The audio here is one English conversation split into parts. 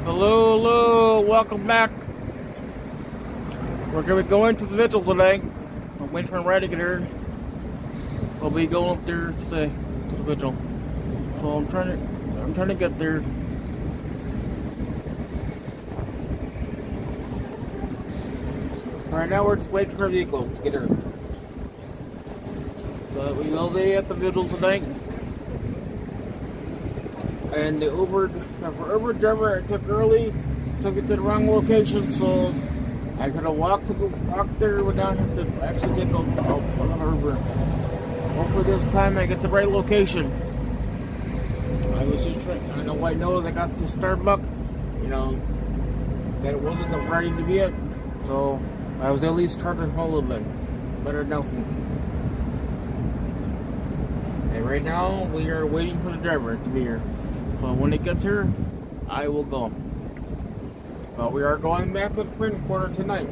Hello, hello, welcome back. We're going to be going to the vigil today. I'm waiting for him to get here. We'll be going up there today to the vigil. So I'm trying to get there. Right now we're just waiting for a vehicle to get here. But we will be at the vigil tonight. And the Uber driver I took early took it to the wrong location, so I could have walked there without having to actually take another Uber. Hopefully this time I get the right location. I was just trying. I know I got to Starbucks, that it wasn't ready to be it, so I was at least trying to hold a little bit. Better than nothing. And right now we are waiting for the driver to be here. But when it gets here, I will go. But we are going back to the print quarter tonight.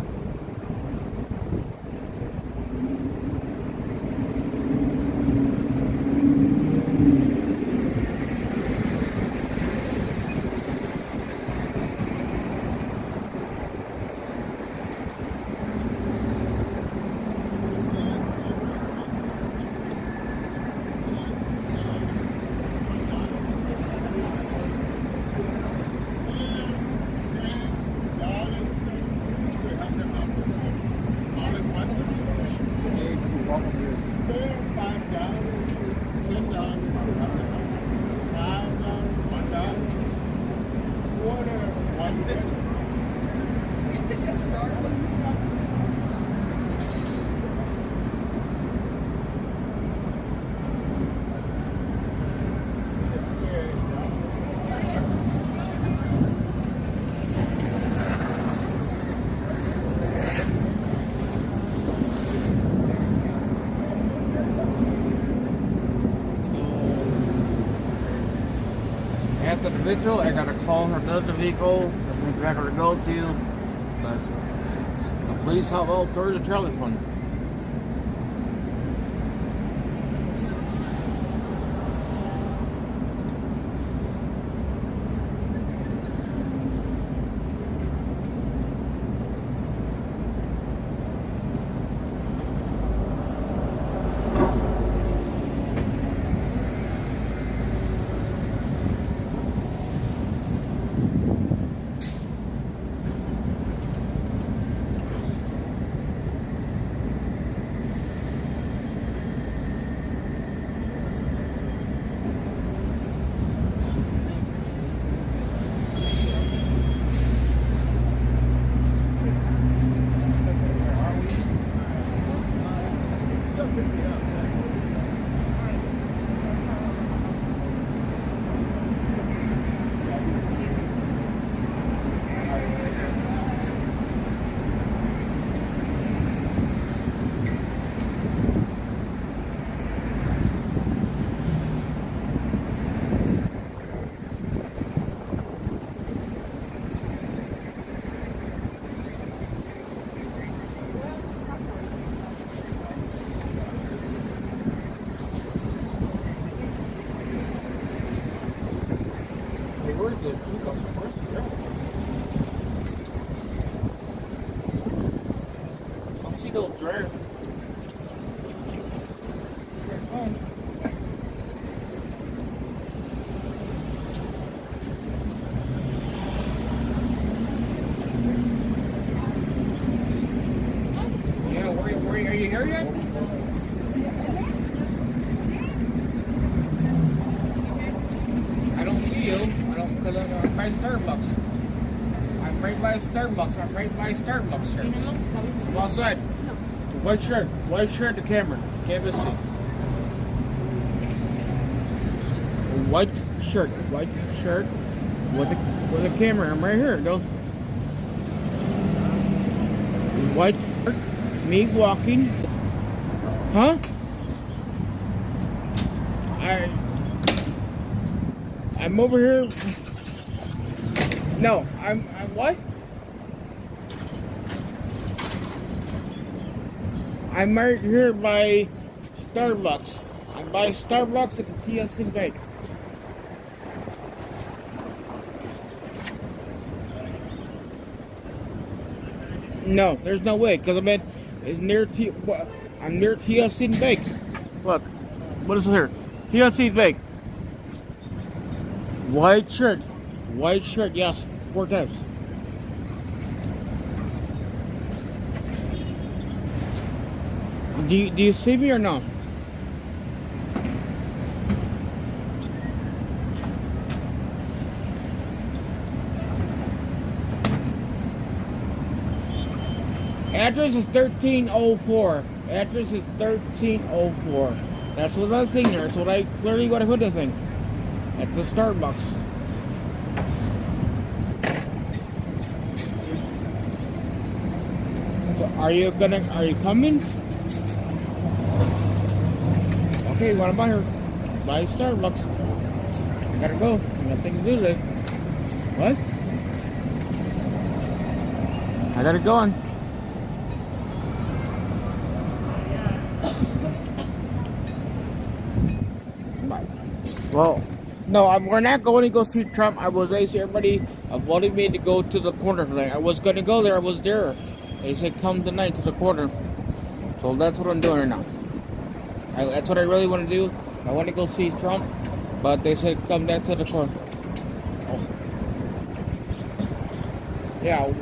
After the vigil, I gotta call another vehicle that I gotta go to, but the police help out towards the trolley fund. Dryer. Yeah, where are you here yet? I don't see you. Because I'm by Starbucks. I'm right by Starbucks here. I'm outside. White shirt, the camera. Canvas too. White shirt with the camera. I'm right here. Don't. White shirt, me walking. Huh? I'm over here. No, I'm what? I'm right here by Starbucks. I'm by Starbucks at the TSC Bank. No, there's no way, because it's near I'm near TLC and Bake. Look, what is it here? TLC and Bake. White shirt, yes, 4 times. Do you see me or no? Address is 1304. Address is 1304. That's what I think there. That's what I clearly what I put the thing. At the Starbucks. So are you coming? Okay, what about her? Buy Starbucks. I gotta go. Nothing to do today. What? I gotta go on. Well, no, we're not going to go see Trump. I was asking everybody wanted me to go to the corner tonight. I was going to go there. I was there. They said come tonight to the corner. So that's what I'm doing right now. That's what I really want to do. I want to go see Trump, but they said come back to the corner. Oh. Yeah.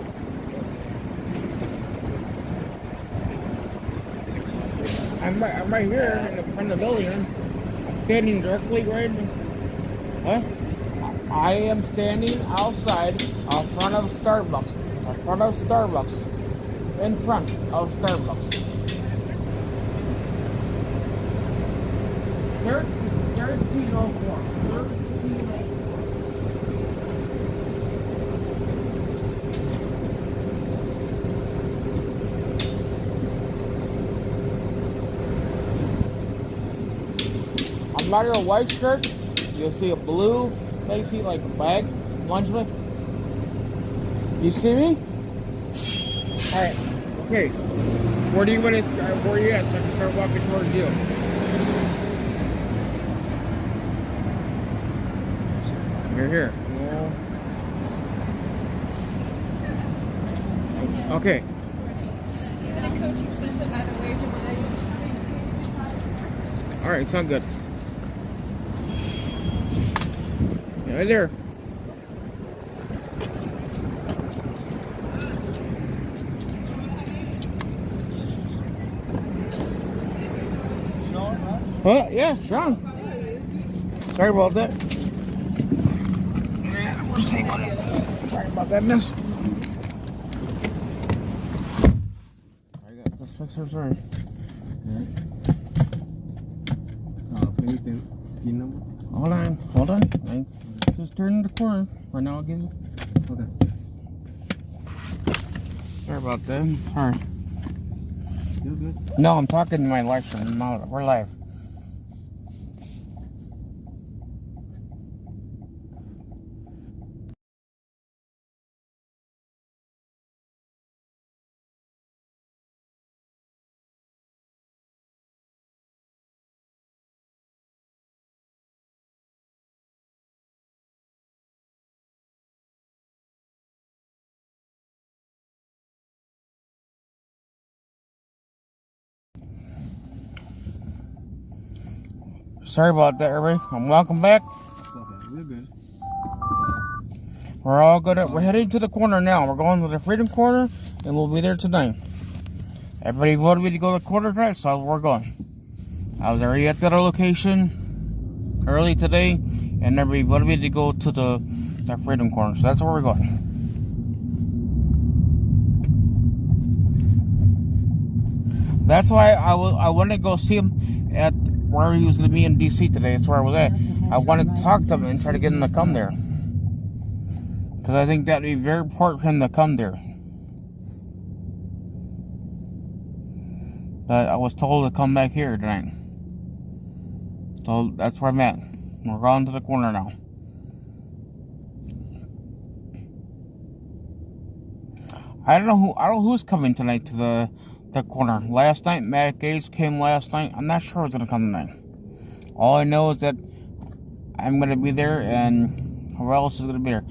I'm right here in the front of the building. I'm standing directly right. What? I am standing outside in front of Starbucks. In front of Starbucks. In front of Starbucks. 1304. 1304. I'm wearing a white shirt. You'll see a blue, basically like a bag, lunch with. You see me? Alright, okay. Where do you want to, where are you at so I can start walking towards you? You're here. Yeah. Okay. Coaching session at a wage of alright, sound good. Right there. Sean, huh? Huh? Yeah, Sean. Sorry about that. Sorry about that, miss. I got this fixer, sorry. Hold on. I just turned the corner. Right now I'll give you. Okay. Sorry about that. Alright. You good? No, I'm talking to my live stream. We're live. Sorry about that, everybody. Welcome back. It's okay. We're good. We're all good. We're heading to the corner now. We're going to the Freedom Corner, and we'll be there tonight. Everybody voted me to go to the corner tonight, so we're going. I was already at the other location early today, and everybody voted me to go to the Freedom Corner, so that's where we're going. That's why I wanted to go see him at where he was going to be in D.C. today. That's where I was at. I wanted to talk to him and try to get him to come there. Because I think that would be very important for him to come there. But I was told to come back here tonight. So that's where I'm at. We're going to the corner now. I don't know who's coming tonight to the corner. Last night, Matt Gates came last night. I'm not sure who's going to come tonight. All I know is that I'm going to be there, and who else is going to be there?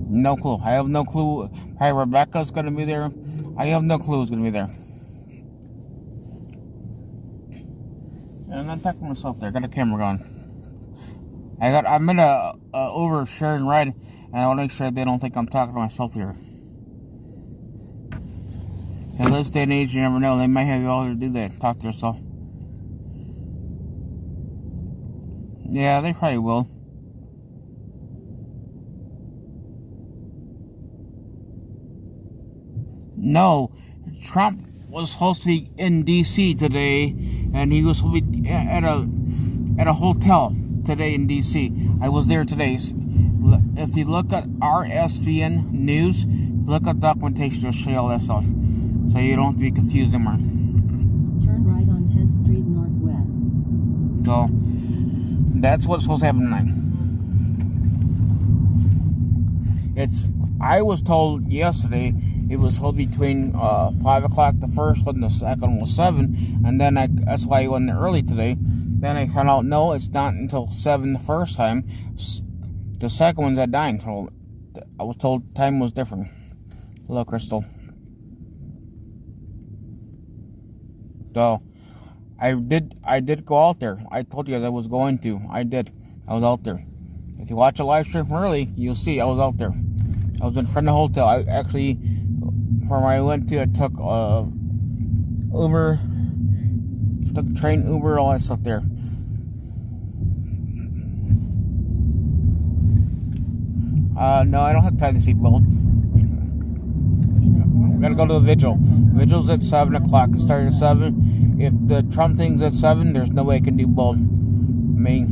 No clue. I have no clue. Probably Rebecca's gonna be there. I have no clue who's gonna be there. And I'm not talking myself there. I got a camera going. I'm in a Uber sharing ride, and I want to make sure they don't think I'm talking to myself here. In this day and age, you never know. They might have you all to do that. Talk to yourself. Yeah, they probably will. No, Trump was supposed to be in D.C. today, and he was supposed to be at a hotel today in D.C. I was there today. If you look at RSVN News, look at documentation to show you all that stuff, so you don't have to be confused anymore. Turn right on 10th Street Northwest. So, that's what's supposed to happen tonight. I was told yesterday it was supposed to be between 5 o'clock the first one, the second was 7, and then that's why I went there early today. Then I found out, no, it's not until 7 the first time. The second one's at 9, so I was told time was different. Hello, Crystal. So, I did go out there. I told you guys I was going to. I did. I was out there. If you watch a live stream from early, you'll see I was out there. I was in front of the hotel. I actually, from where I went to, I took Uber, took train, Uber, all that stuff there. No, I don't have time to see seatbelt. I gotta go to the vigil. Vigil's at 7 o'clock. It started at 7. If the Trump thing's at 7, there's no way I can do both. I mean,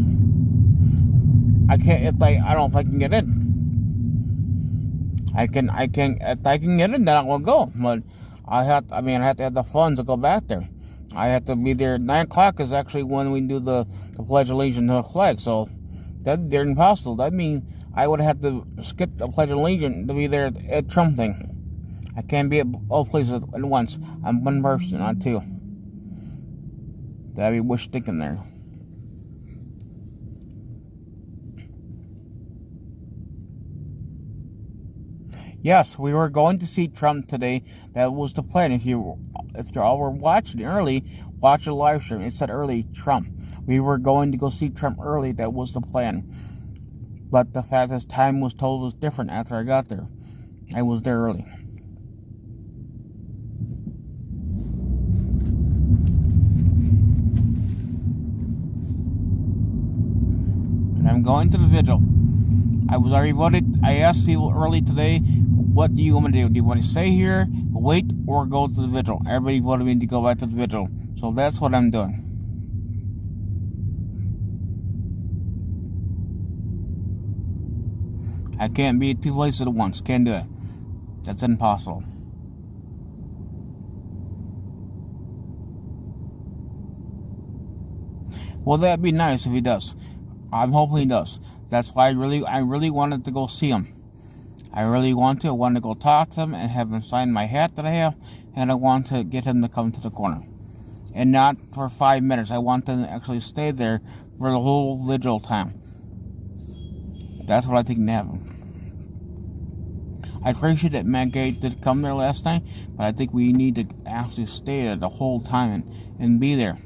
I can't. I don't know if I can get in. If I can get in, then I will go. But I have to have the funds to go back there. I have to be there. 9 o'clock is actually when we do the Pledge of Allegiance to the flag. So they're impossible. That means I would have to skip the Pledge of Allegiance to be there at Trump thing. I can't be at both places at once. I'm one person, not two. That'd be wish thinking there. Yes, we were going to see Trump today. That was the plan. If you all were watching early, watch the live stream. It said early Trump. We were going to go see Trump early. That was the plan. But the fact is, time was told was different after I got there. I was there early. And I'm going to the vigil. I was already voted. I asked people early today, what do you want me to do? Do you want to stay here, wait, or go to the vigil? Everybody voted me to go back to the vigil. So that's what I'm doing. I can't be at two places at once. Can't do it. That's impossible. Well, that'd be nice if he does. I'm hoping he does. That's why I really wanted to go see him. I really want to. I want to go talk to him and have him sign my hat that I have, and I want to get him to come to the corner. And not for 5 minutes. I want him to actually stay there for the whole vigil time. That's what I think can happen. I appreciate that Matt Gaetz did come there last night, but I think we need to actually stay there the whole time and be there.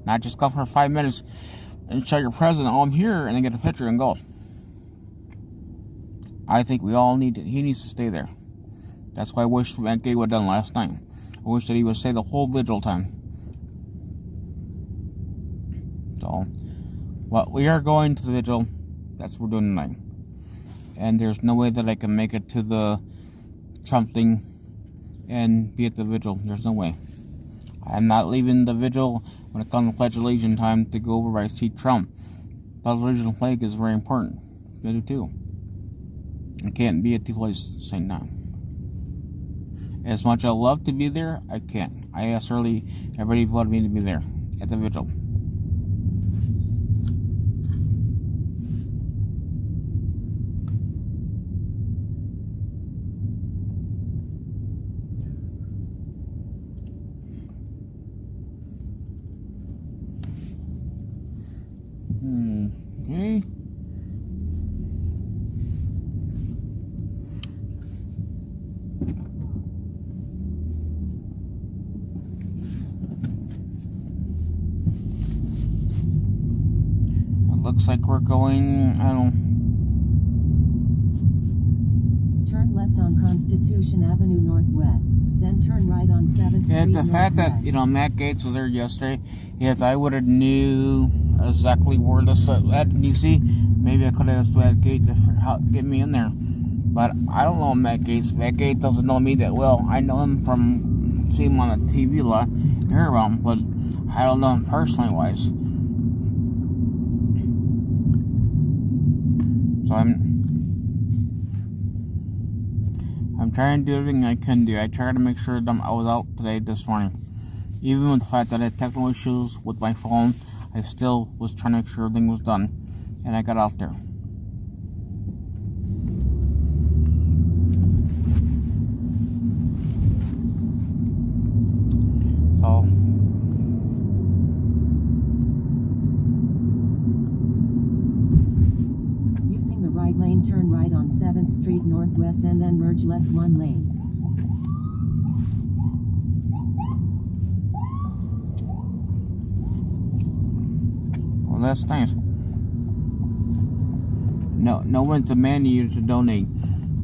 Not just go for 5 minutes and show your president, oh, I'm here, and then get a picture and go. I think we all need to, he needs to stay there. That's why I wish Matt Gaetz would have done last night. I wish that he would stay the whole vigil time. So, well, we are going to the vigil. That's what we're doing tonight. And there's no way that I can make it to the Trump thing and be at the vigil. There's no way. I'm not leaving the vigil when it comes to Pledge of Allegiance time to go over by see Trump. Pledge of Allegiance flag is very important. I do too. I can't be at two places at the same time. As much as I love to be there, I can't. I asked early, everybody voted me to be there at the vigil. Okay. looks like we're going, I don't know. Turn left on Constitution Avenue Northwest, then turn right on 7th Yeah, Street the fact that, Northwest. you know, Matt Gates was there yesterday, if I would have knew exactly where this at, you see, maybe I could have asked Matt Gates to get me in there. But I don't know Matt Gates. Matt Gates doesn't know me that well. I know him from seeing him on the TV a lot, hear about him, but I don't know him personally wise. So I'm trying to do everything I can do. I tried to make sure that I was out today this morning. Even with the fact that I had technical issues with my phone, I still was trying to make sure everything was done. And I got out there. So Using the right lane, turn right on 7th Street Northwest and then merge left one lane. well, that's nice. No one's demanding you to donate.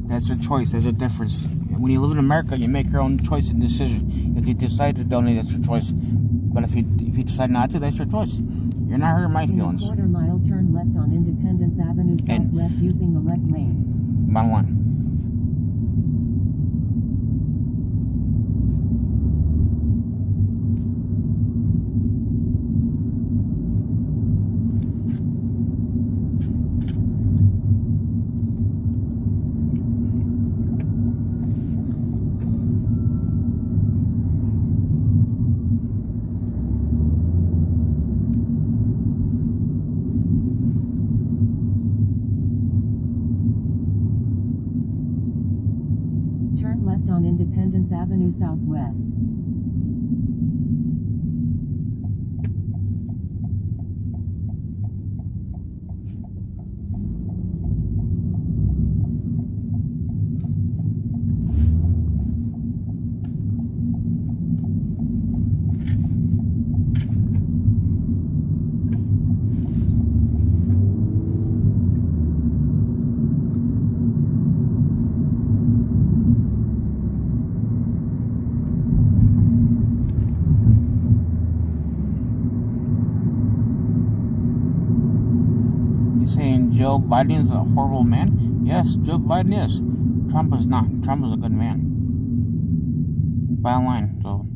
That's your choice. There's a difference. When you live in America, you make your own choice and decision. If you decide to donate, that's your choice. But if you decide not to, that's your choice. You're not hurting my feelings. In a quarter mile, turn left on Independence Avenue Southwest using the left lane. Bottom line. Turn left on Independence Avenue Southwest. Saying Joe Biden is a horrible man? Yes, Joe Biden is. Trump is not. Trump is a good man. Bottom line. So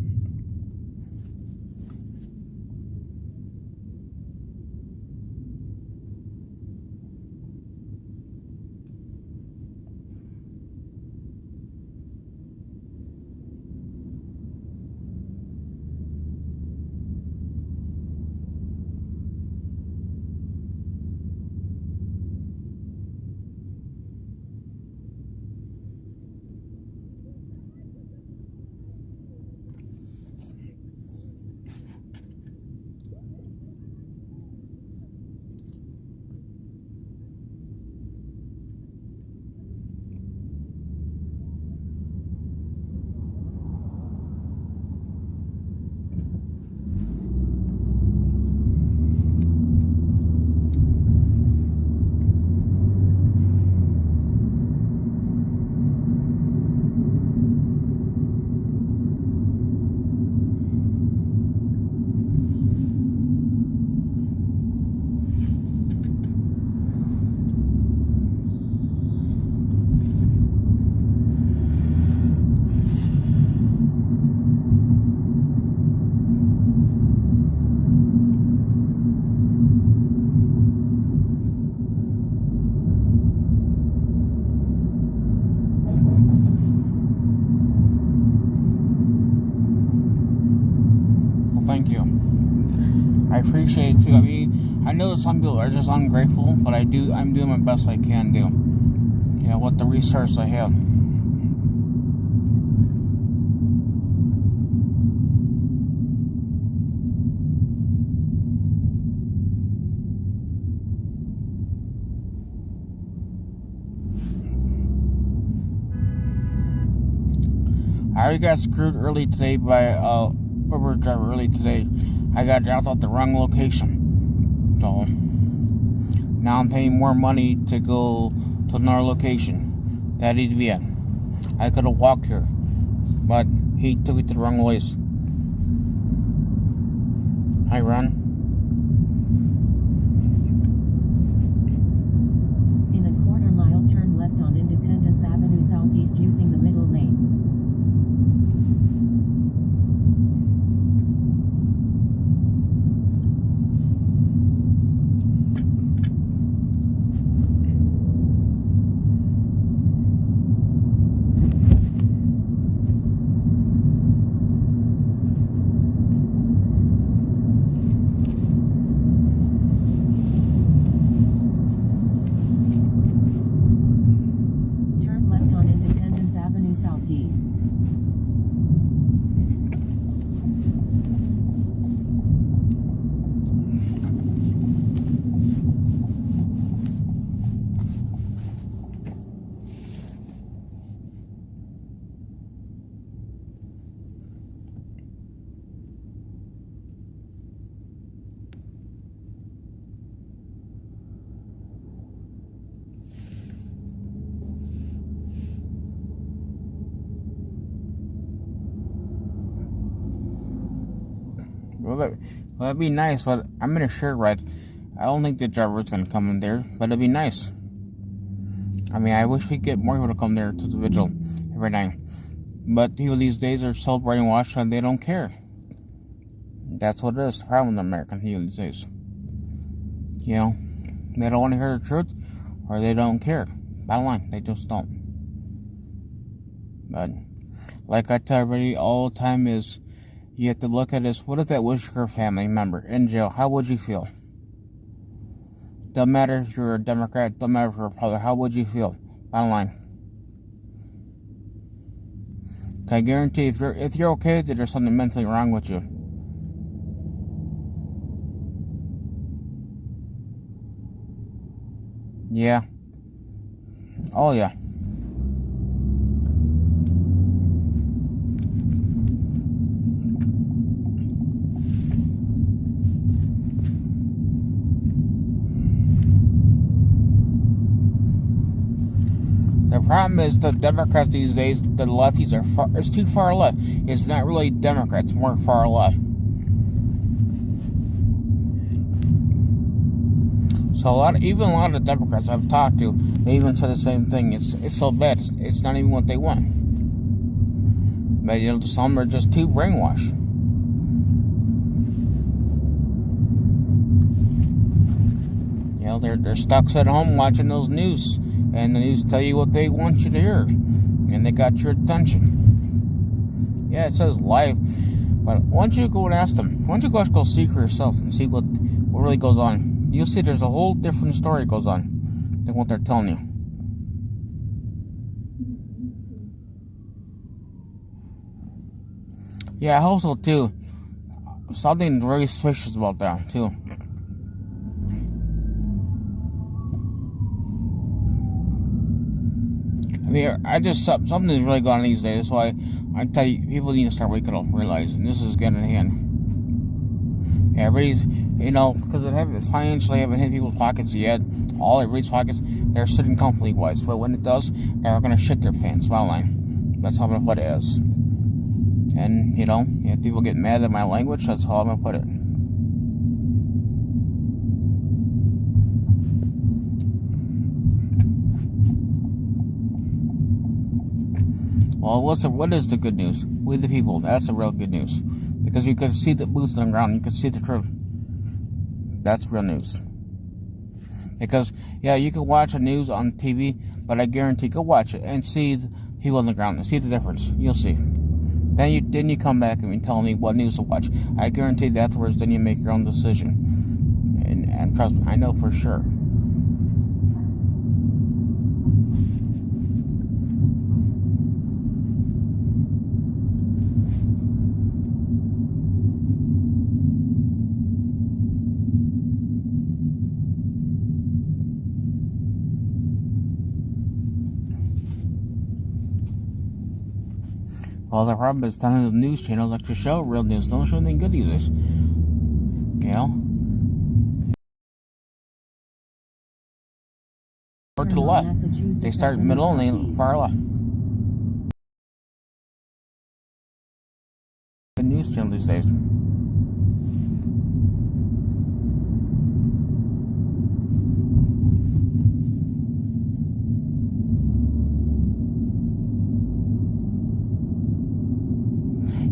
thank you. I appreciate it too. I mean, I know some people are just ungrateful, but I'm doing my best I can do. You know, with the resource I have. I already got screwed early today by Uber driver early today. I got dropped off the wrong location. So Now I'm paying more money to go to another location that I need to be at. I could have walked here, but he took me to the wrong place. Hi, Ron. In a quarter-mile, turn left on Independence Avenue Southeast using the middle lane. Turn left on Independence Avenue Southeast. Well, that'd be nice, but I'm in a share ride. I don't think the driver's gonna come in there, but it'd be nice. I mean, I wish we'd get more people to come there to the vigil every night. But people these days are so brainwashed and they don't care. That's what it is. The problem with American people these days. You know, they don't want to hear the truth, or they don't care. Bottom line, they just don't. But like I tell everybody all the time is, you have to look at this. What if that was your family member in jail? How would you feel? Doesn't matter if you're a Democrat, doesn't matter if you're a Republican. How would you feel? Bottom line. I guarantee if you're okay with it, there's something mentally wrong with you. Yeah. Oh yeah. The problem is the Democrats these days, the lefties it's too far left. It's not really Democrats, it's more far left. So even a lot of Democrats I've talked to, they even said the same thing. It's so bad. It's not even what they want. But some are just too brainwashed. They're stuck at home watching those news. And the news tell you what they want you to hear. And they got your attention. Yeah, it says live. But why don't you go and ask them? Why don't you go see for yourself and see what really goes on? You'll see there's a whole different story goes on than what they're telling you. Yeah, I hope so too. Something very suspicious about that too. I mean, something's really going on these days. That's why I tell you, people need to start waking up, realizing this is getting in hand. Yeah, everybody's, because it financially haven't hit people's pockets yet. All everybody's pockets, they're sitting comfortably wise. But when it does, they're going to shit their pants. Bottom line. That's how I'm going to put it as. And, if people get mad at my language, that's how I'm going to put it. Well, what is the good news? We the people, that's the real good news. Because you can see the boots on the ground, you can see the truth. That's real news. Because, yeah, you can watch the news on TV, but I guarantee, go watch it and see the people on the ground and see the difference. You'll see. Then you come back and tell me what news to watch. I guarantee afterwards, then you make your own decision. And trust me, I know for sure. Well, the problem is none of the news channels actually show real news. Don't show anything good these days. or to the left. They start in the middle and they far left. The news channel these days.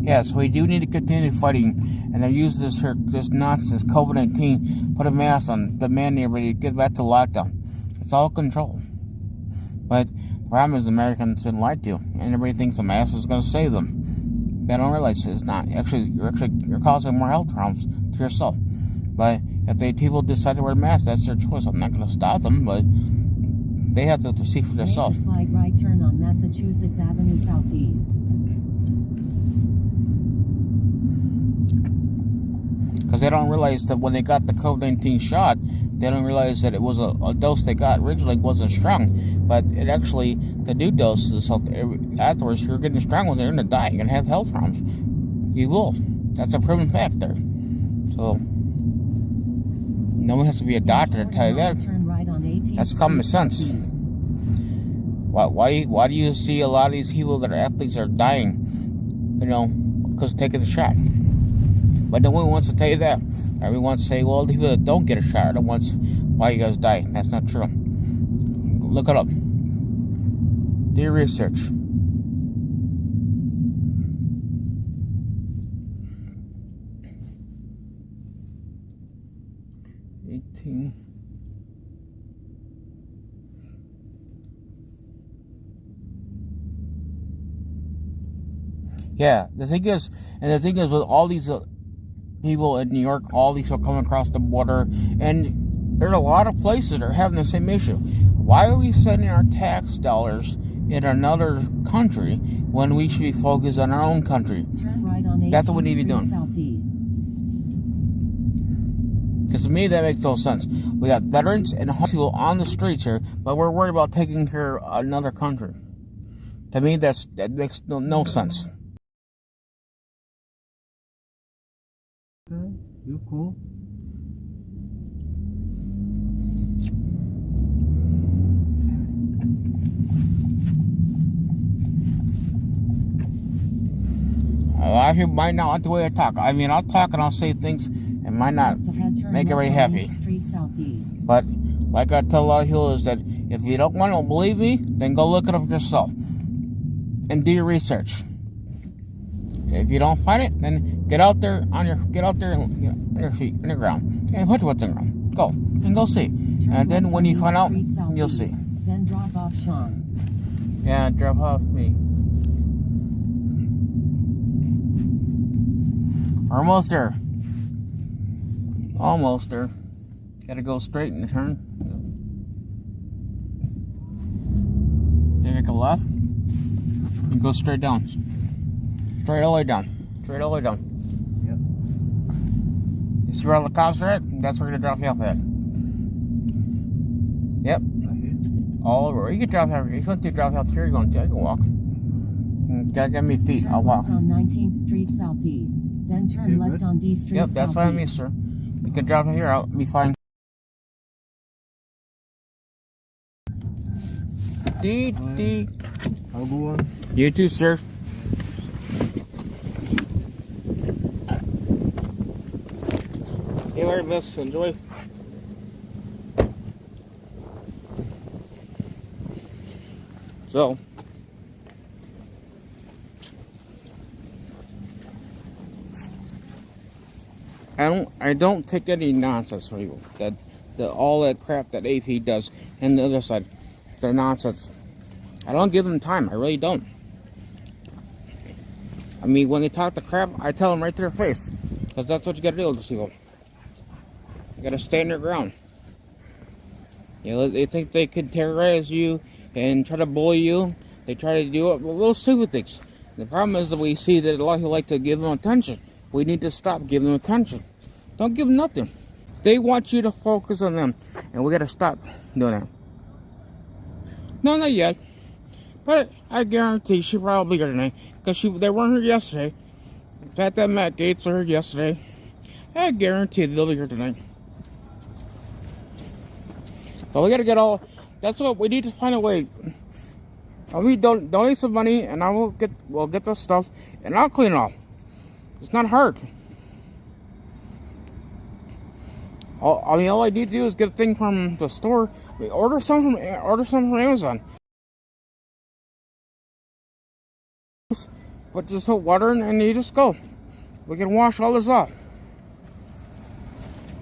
Yeah, so we do need to continue fighting, and they use this nonsense, COVID-19, put a mask on, demand everybody get back to lockdown. It's all control. But the problem is Americans didn't like to, and everybody thinks a mask is going to save them. They don't realize it's not. Actually, you're causing more health problems to yourself. But if people decide to wear a mask, that's their choice. I'm not going to stop them, but they have to see for themselves. Make a slight right turn on Massachusetts Avenue Southeast. Because they don't realize that when they got the COVID-19 shot, they don't realize that it was a dose they got originally wasn't strong. But it actually, the new dose, afterwards, you're getting strong with it, you're going to die. You're going to have health problems. You will. That's a proven fact there. So, no one has to be a doctor to tell you that. That's common sense. Why do you see a lot of these people that are athletes are dying? You know, because taking the shot. But no one wants to tell you that. Everyone wants to say, well, the people that don't get a shot are the ones why you guys die. That's not true. Look it up. Do your research. Yeah, the thing is with all these people in New York, all these are coming across the border, and there are a lot of places that are having the same issue. Why are we spending our tax dollars in another country when we should be focused on our own country? Turn right on That's what we need to be doing. Southeast. Because to me, that makes no sense. We got veterans and homeless people on the streets here, but we're worried about taking care of another country. To me, that makes no sense. Okay, you cool? A lot of people might not like the way I talk. I mean, I'll talk and I'll say things and might not make everybody happy. But like I tell a lot of people is that if you don't want to believe me, then go look it up yourself and do your research. If you don't find it, then get out there on your feet, on the ground, and put what's in the ground. Go and go see. And then when you find out, you'll see. Then drop off Sean. Yeah, drop off me. Almost there. Almost there. Gotta go straight and turn. Then make a left. And go straight down. Straight all the way down. Straight all the way down. Yep. You see where all the cops are at? That's where we're gonna drop you off at. Yep. All over. You can drop out here. You want to drop out here, you're going to. I can walk. Gotta get me feet. I'll walk. On 19th Street Southeast. Then turn left on D Street. Yep, that's what I mean, sir. You can drop it here. I'll be fine. D. Have a good one. You too, sir. See you later, miss. Enjoy. So, I don't take any nonsense from people. All that crap that AP does, and the other side, they're nonsense. I don't give them time. I really don't. I mean, when they talk the crap, I tell them right to their face, because that's what you got to do with these people. You got to stand your ground. You know, they think they could terrorize you and try to bully you. They try to do little stupid things. The problem is that we see that a lot of people like to give them attention. We need to stop giving them attention. Don't give them nothing. They want you to focus on them, and we got to stop doing that. No, not yet. But I guarantee she'll probably be here tonight, because they weren't here yesterday. In fact, that Matt Gates were here yesterday. I guarantee they'll be here tonight. But we got to get all That's what we need to find a way. We donate some money, and we'll get the stuff, and I'll clean it all. It's not hard. All I need to do is get a thing from the store. Order some from Amazon. But just put water in, and you just go. We can wash all this off.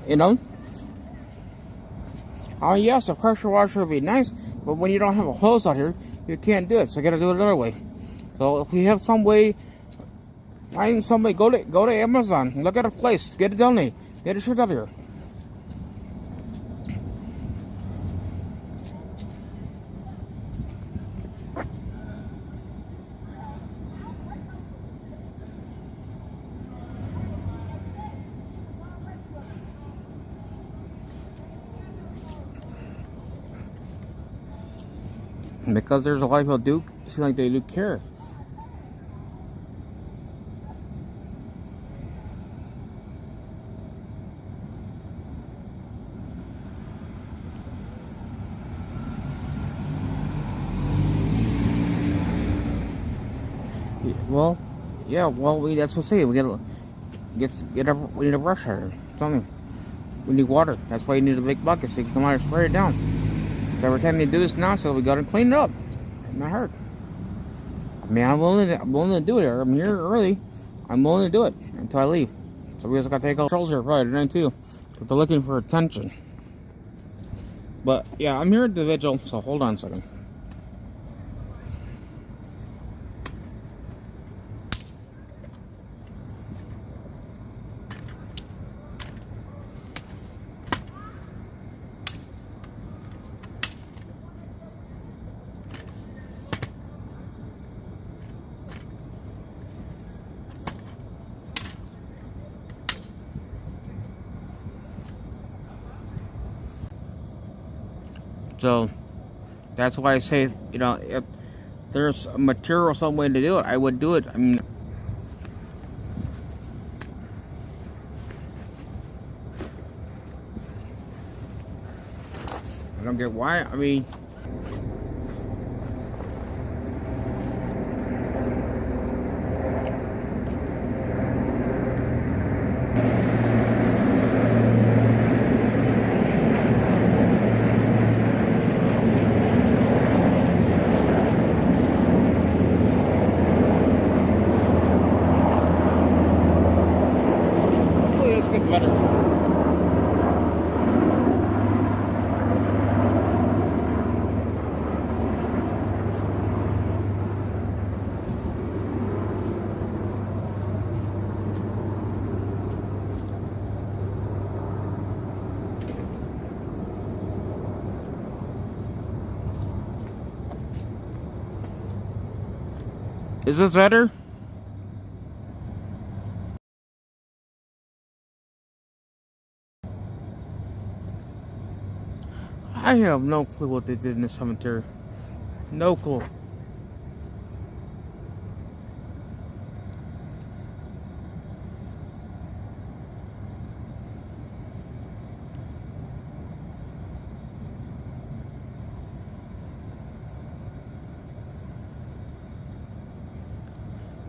You know. Yes, a pressure washer would be nice, but when you don't have a hose out here, you can't do it. So you gotta do it another way. So if we have some way, find somebody, go to Amazon, look at a place, get it donated, get it shipped out here. Because there's a lot of people do seem like they do care. Well, yeah. Well, that's what I'm saying. We need a brush here. Tell me, we need water. That's why you need a big bucket so you can come out and spray it down. So every time they do this now, so we gotta clean it up. Not hard. I mean, I'm willing to do it here. I'm here early. I'm willing to do it until I leave. So we just gotta take all controls here probably tonight too, because they're looking for attention. But yeah, I'm here at the vigil. So hold on a second. So that's why I say, you know, if there's a material, some way to do it, I would do it. I mean, I don't get why. I mean, hopefully this gets better. Is this better? I have no clue what they did in the cemetery. No clue.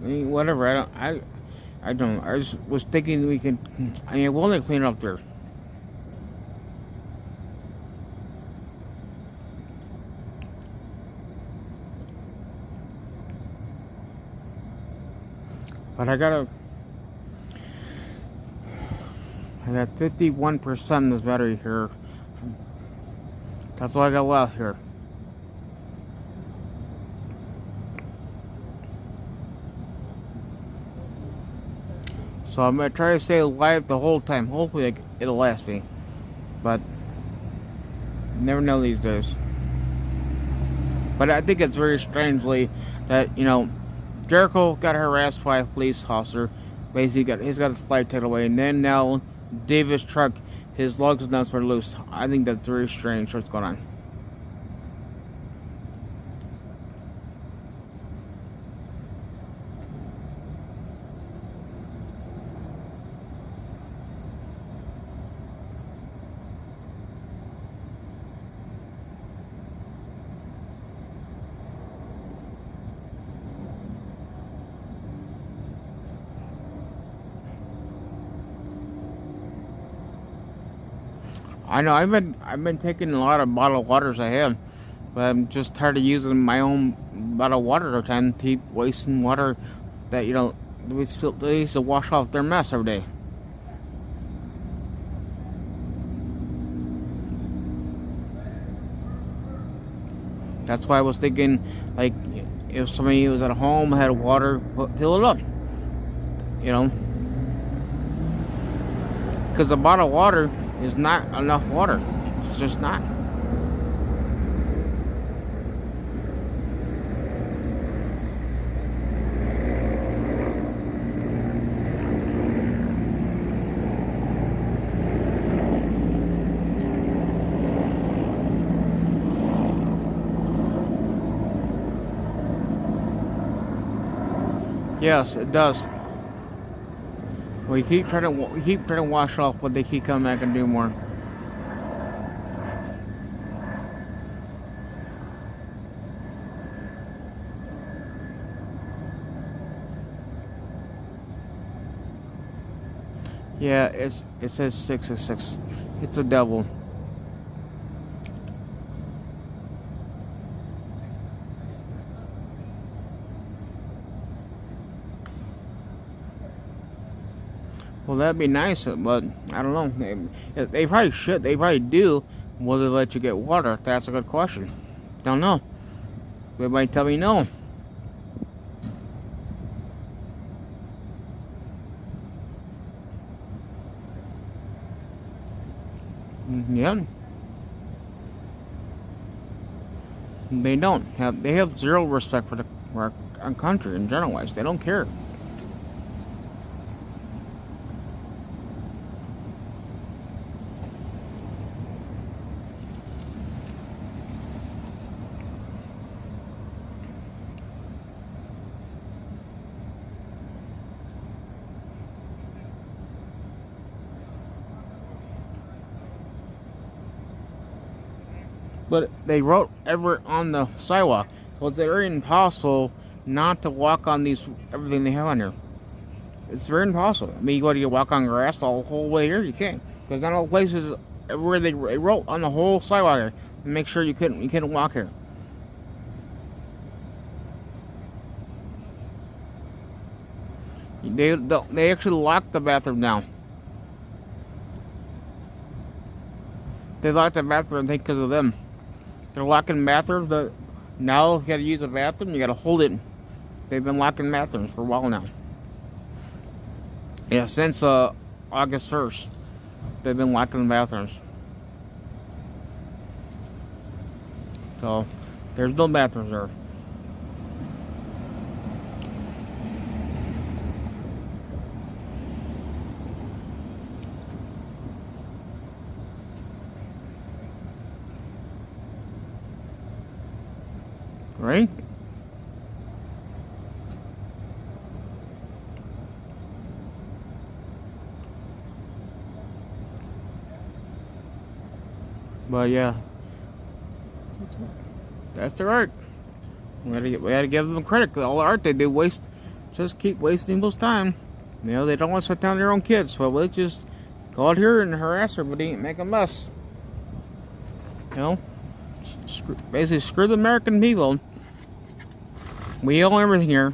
I mean, whatever. I don't. I just was thinking we can. I mean, we'll only clean up there. But I got 51% of this battery here. That's all I got left here. So I'm gonna try to stay alive the whole time. Hopefully it'll last me. But you never know these days. But I think it's very strangely that, you know, Jericho got harassed by a police officer. Basically, he's got his flight taken away, and then now Davis' truck, his lugs and nuts were loose. I think that's very strange. What's going on? I know I've been taking a lot of bottled waters. I have, but I'm just tired of using my own bottled water all the time. Keep wasting water that they used to wash off their mess every day. That's why I was thinking, like, if somebody was at home had water, fill it up. You know, because a bottle of water is not enough water. It's just not. Yes, it does. We keep trying to wash off, but they keep coming back and do more. Yeah, it says 666. It's a devil. Well, that'd be nice, but I don't know. They probably should. They probably do. Will they let you get water? That's a good question. Don't know. They might tell me no. Yeah. They don't have. They have zero respect for our country in general. Wise, they don't care. But they wrote ever on the sidewalk. So it's very impossible not to walk on everything they have on here. It's very impossible. I mean, you go to walk on grass the whole way here, you can't. Because not all places, everywhere they wrote on the whole sidewalk here, to make sure you couldn't walk here. They actually locked the bathroom down. They locked the bathroom, I think, because of them. They're locking bathrooms. Now, if you gotta use a bathroom, you gotta hold it. They've been locking bathrooms for a while now. Yeah, since August 1st, they've been locking bathrooms. So, there's no bathrooms there. Right? But yeah, that's their art. We gotta give them credit, because all the art they do just keep wasting people's time. You know, they don't want to sit down their own kids, so they just go out here and harass everybody and make a mess. You know, basically screw the American people. We own everything here.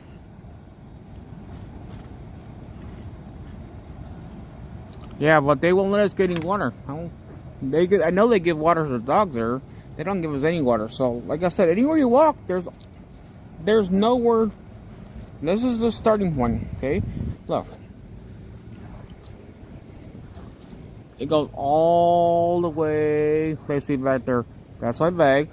Yeah, but they won't let us get any water. I know they give water to the dogs there. They don't give us any water. So, like I said, anywhere you walk, there's nowhere. This is the starting point. Okay, look. It goes all the way, basically right there. That's my bag.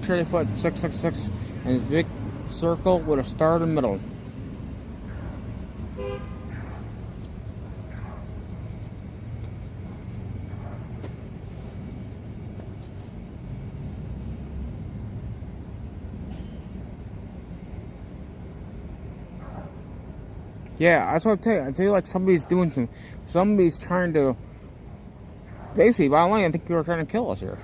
They put 666 in this big circle with a star in the middle. Yeah, that's what I tell you. I feel like somebody's somebody's trying to, basically, by the way, I think you were trying to kill us here.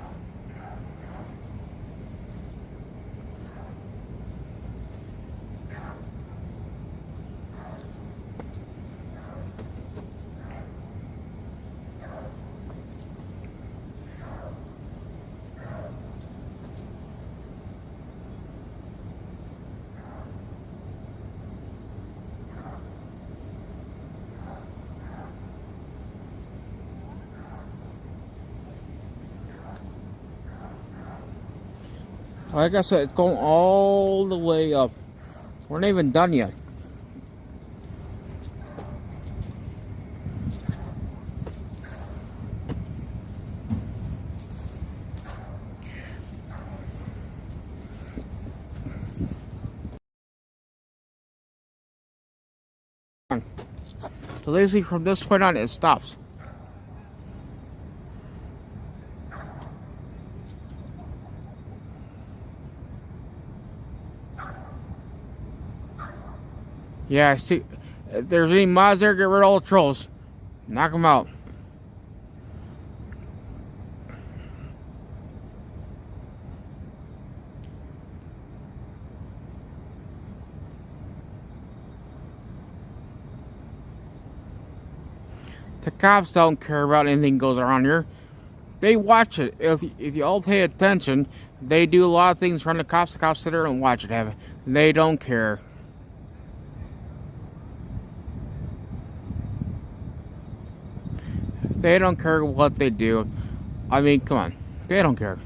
Like I said, it's going all the way up. We're not even done yet. So basically from this point on it stops. Yeah, I see. If there's any mods there, get rid of all the trolls. Knock them out. The cops don't care about anything that goes around here. They watch it. If you all pay attention, they do a lot of things from the cops. The cops sit there and watch it. They don't care. They don't care what they do. I mean, come on. They don't care.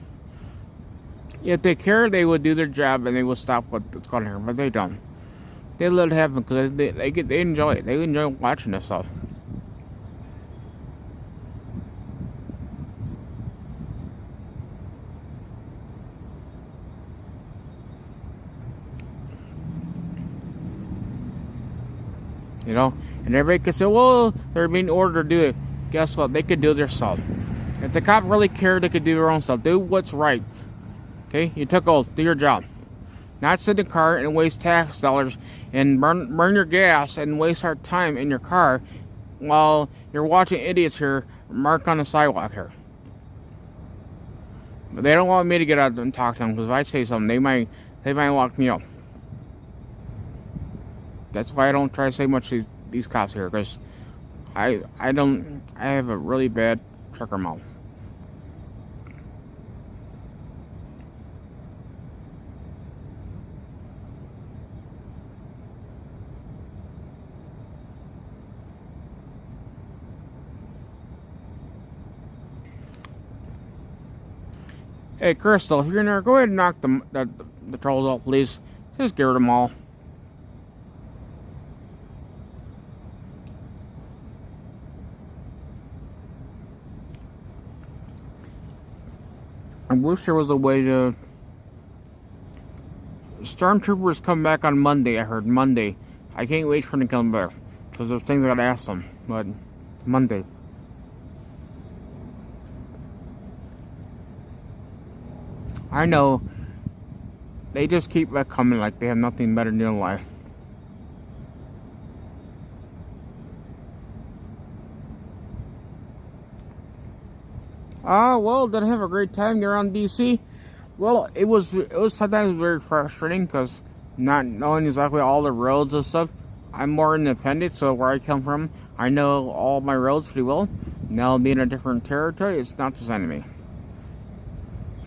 If they care, they would do their job and they will stop what's going on here. But they don't. They let it happen because they enjoy it. They enjoy watching this stuff. You know, and everybody could say, well, they're being ordered to do it. Guess what? They could do it themselves. If the cop really cared, they could do their own stuff. Do what's right. Okay? You took oath. Do your job. Not sit in the car and waste tax dollars and burn your gas and waste our time in your car while you're watching idiots here mark on the sidewalk here. But they don't want me to get out and talk to them because if I say something, they might lock me up. That's why I don't try to say much to these cops here, because I have a really bad trucker mouth. Hey, Crystal, if you're in there, go ahead and knock the trolls off, please. Just get rid of them all. I wish there was a way to... Stormtroopers come back on Monday, I heard. Monday. I can't wait for them to come back. Because there's things I gotta ask them. But, Monday. I know. They just keep coming like they have nothing better to do in life. Well, did I have a great time here on DC? Well, it was sometimes very frustrating because not knowing exactly all the roads and stuff. I'm more independent, so where I come from, I know all my roads pretty well. Now being in a different territory, it's not the same to me.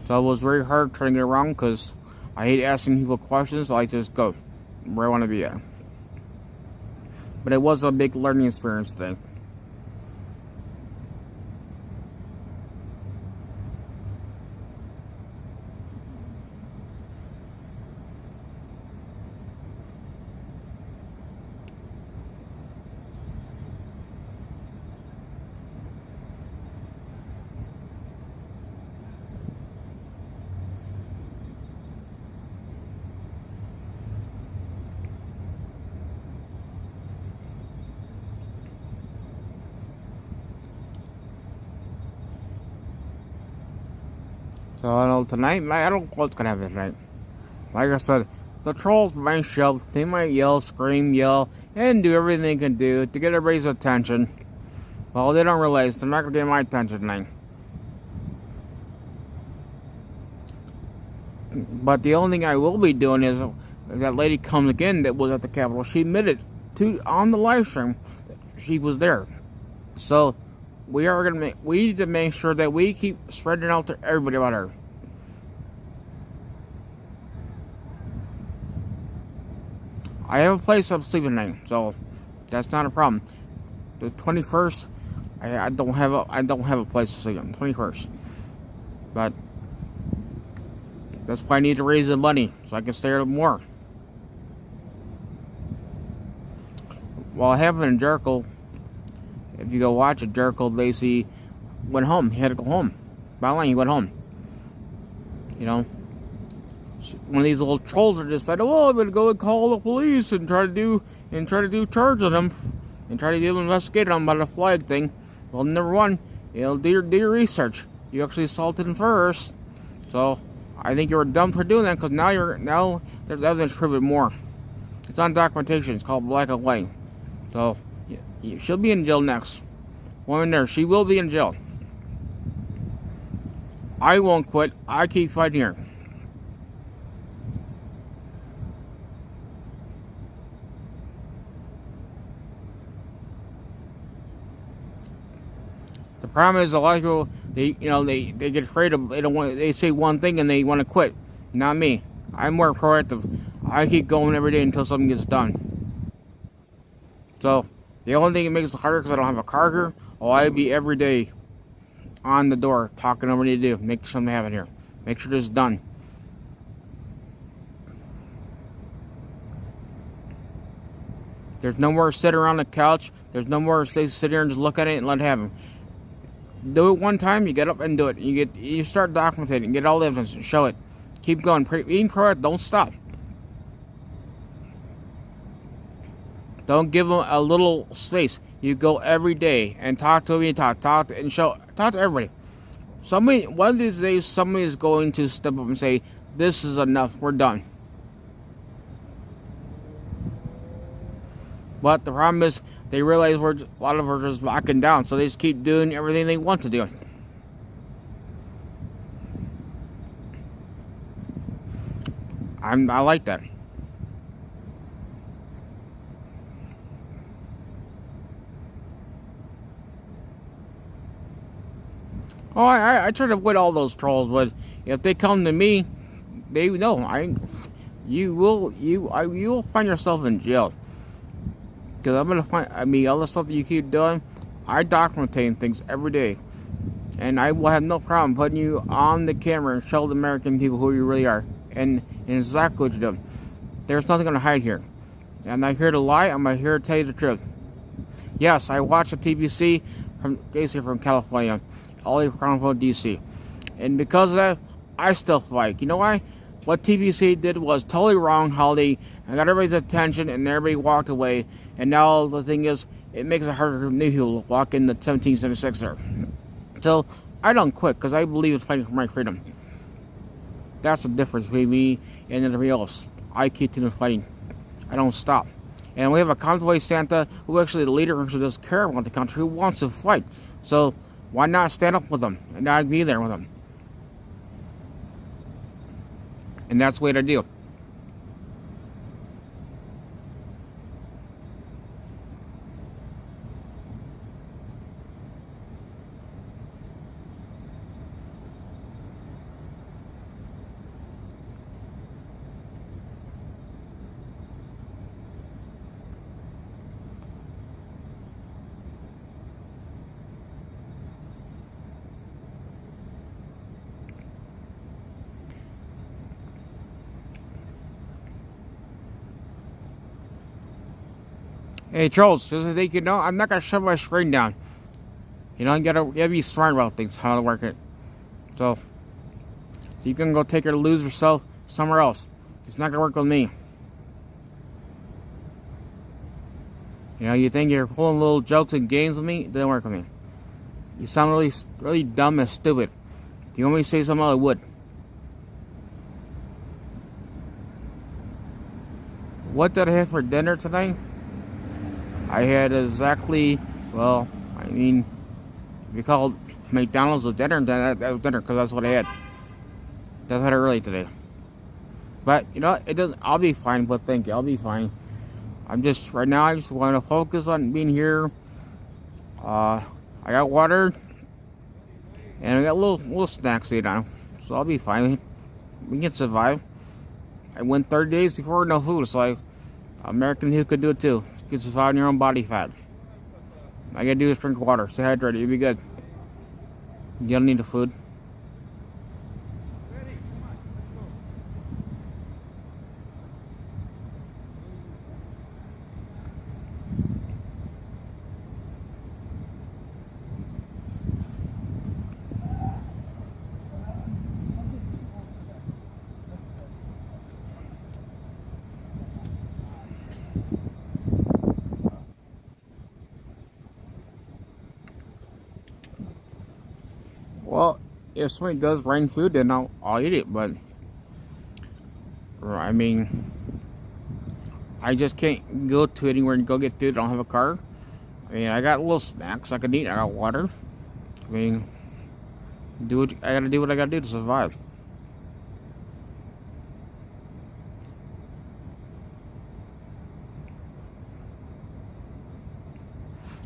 So it was very hard trying to get around because I hate asking people questions, so I just go where I want to be at. But it was a big learning experience thing. So I know tonight, I don't know what's gonna happen tonight. Like I said, the trolls might show up, they might yell, scream, yell, and do everything they can do to get everybody's attention. Well, they don't realize they're not gonna get my attention tonight. But the only thing I will be doing is that lady comes again that was at the Capitol. She admitted on the live stream that she was there. So we need to make sure that we keep spreading out to everybody about her. I have a place I'm sleeping tonight, so that's not a problem. The 21st, I don't have a place to sleep on. 21st, but That's why I need to raise the money so I can stay there more. What happened in Jericho, if you go watch it, Jericho basically went home. He had to go home. Bottom line, he went home. You know, one of these little trolls are just like, oh, I'm gonna go and call the police and try to do charge on them and try to do an investigation on about the flag thing. Well, number one, do your research. You actually assaulted him first, so I think you were dumb for doing that because now there's evidence to prove it more. It's on documentation. It's called black and white. So she'll be in jail next. Woman there, she will be in jail. I won't quit. I keep fighting her. The problem is a lot of people, they get afraid of, they say one thing and they want to quit. Not me. I'm more proactive. I keep going every day until something gets done. So the only thing that makes it harder because I don't have a car here, I'd be every day on the door talking over what we need to do, make something happen here, make sure this is done. There's no more sit around the couch. There's no more sit here and just look at it and let it happen. Do it one time, you get up and do it. You start documenting, get all the evidence, and show it. Keep going. Being proactive, don't stop. Don't give them a little space. You go every day and talk to them. Talk to everybody. One of these days, somebody is going to step up and say, "This is enough. We're done." But the problem is, they realize a lot of us are just backing down, so they just keep doing everything they want to do. I like that. Oh, I try to avoid all those trolls, but if they come to me, they know you will find yourself in jail. Because I'm gonna find, all the stuff that you keep doing, I documentate things every day, and I will have no problem putting you on the camera and show the American people who you really are, and exactly what you're doing. There's nothing gonna hide here. I'm not here to lie. I'm here to tell you the truth. Yes, I watch the TVC from California, all the way from DC, and because of that, I still fight. You know why? What TVC did was totally wrong. How they got everybody's attention and everybody walked away. And now the thing is, it makes it harder for new people to walk in the 1776 there. So I don't quit because I believe in fighting for my freedom. That's the difference between me and everybody else. I keep fighting. I don't stop. And we have a convoy Santa who actually the leader who does care about the country, who wants to fight. So why not stand up with them and not be there with them? And that's the way to do. Hey, trolls, just so they can know, I'm not going to shut my screen down. You gotta be smart about things, how to work it. So you can go take your lose yourself somewhere else. It's not going to work with me. You think you're pulling little jokes and games with me? It doesn't work with me. You sound really, really dumb and stupid. If you want me to say something, I would. What did I have for dinner tonight? I had exactly, if you call McDonald's a dinner, then that was dinner because that's what I had. That's what I had early today. But, it doesn't, I'll be fine, but thank you, I'll be fine. Right now, I just want to focus on being here. I got water, and I got little snacks to eat on, so I'll be fine. We can survive. I went 30 days before no food, so American who could do it too. You can survive on your own body fat. All you gotta do is drink water, stay hydrated, you'll be good. You don't need the food. Well, if somebody does bring food, then I'll eat it. But I mean, I just can't go to anywhere and go get food. I don't have a car. I mean, I got little snacks I can eat. I got water. I mean, I gotta do what I gotta do to survive.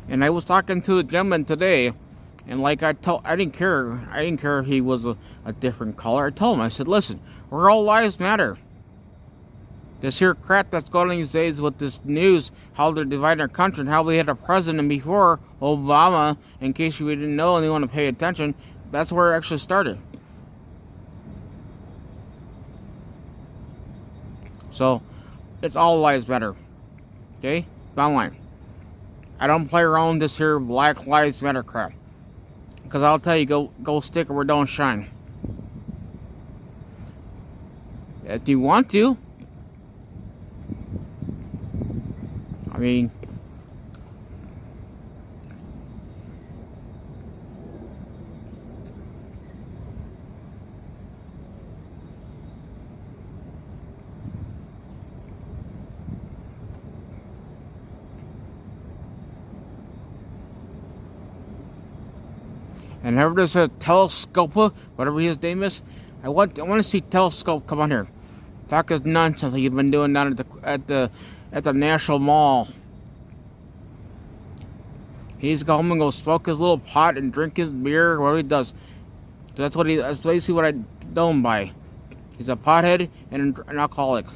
And I was talking to a gentleman today, and like I didn't care. I didn't care if he was a different color. I told him, I said, listen, we're all lives matter. This here crap that's going on these days with this news, how they're dividing our country, and how we had a president before, Obama, in case you didn't know and you want to pay attention, that's where it actually started. So, it's all lives matter. Okay? Bottom line. I don't play around this here Black Lives Matter crap. Because I'll tell you, go stick it where it don't shine. If you want to. I mean, and whoever there's a telescope, whatever his name is, I want to see Telescope come on here. Talk his nonsense like you've been doing down at the National Mall. He needs to go home and go smoke his little pot and drink his beer, or whatever he does. So that's basically what I know him by. He's a pothead and an alcoholic.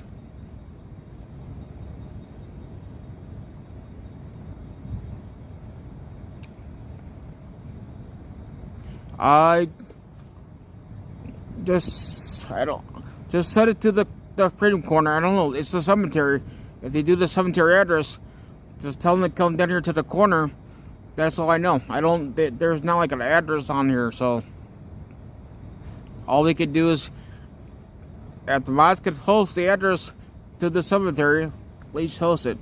I don't just set it to the freedom corner. I don't know. It's the cemetery. If they do the cemetery address, just tell them to come down here to the corner. That's all I know. There's not like an address on here, so all we could do is, if the mods could post the address to the cemetery, please post it.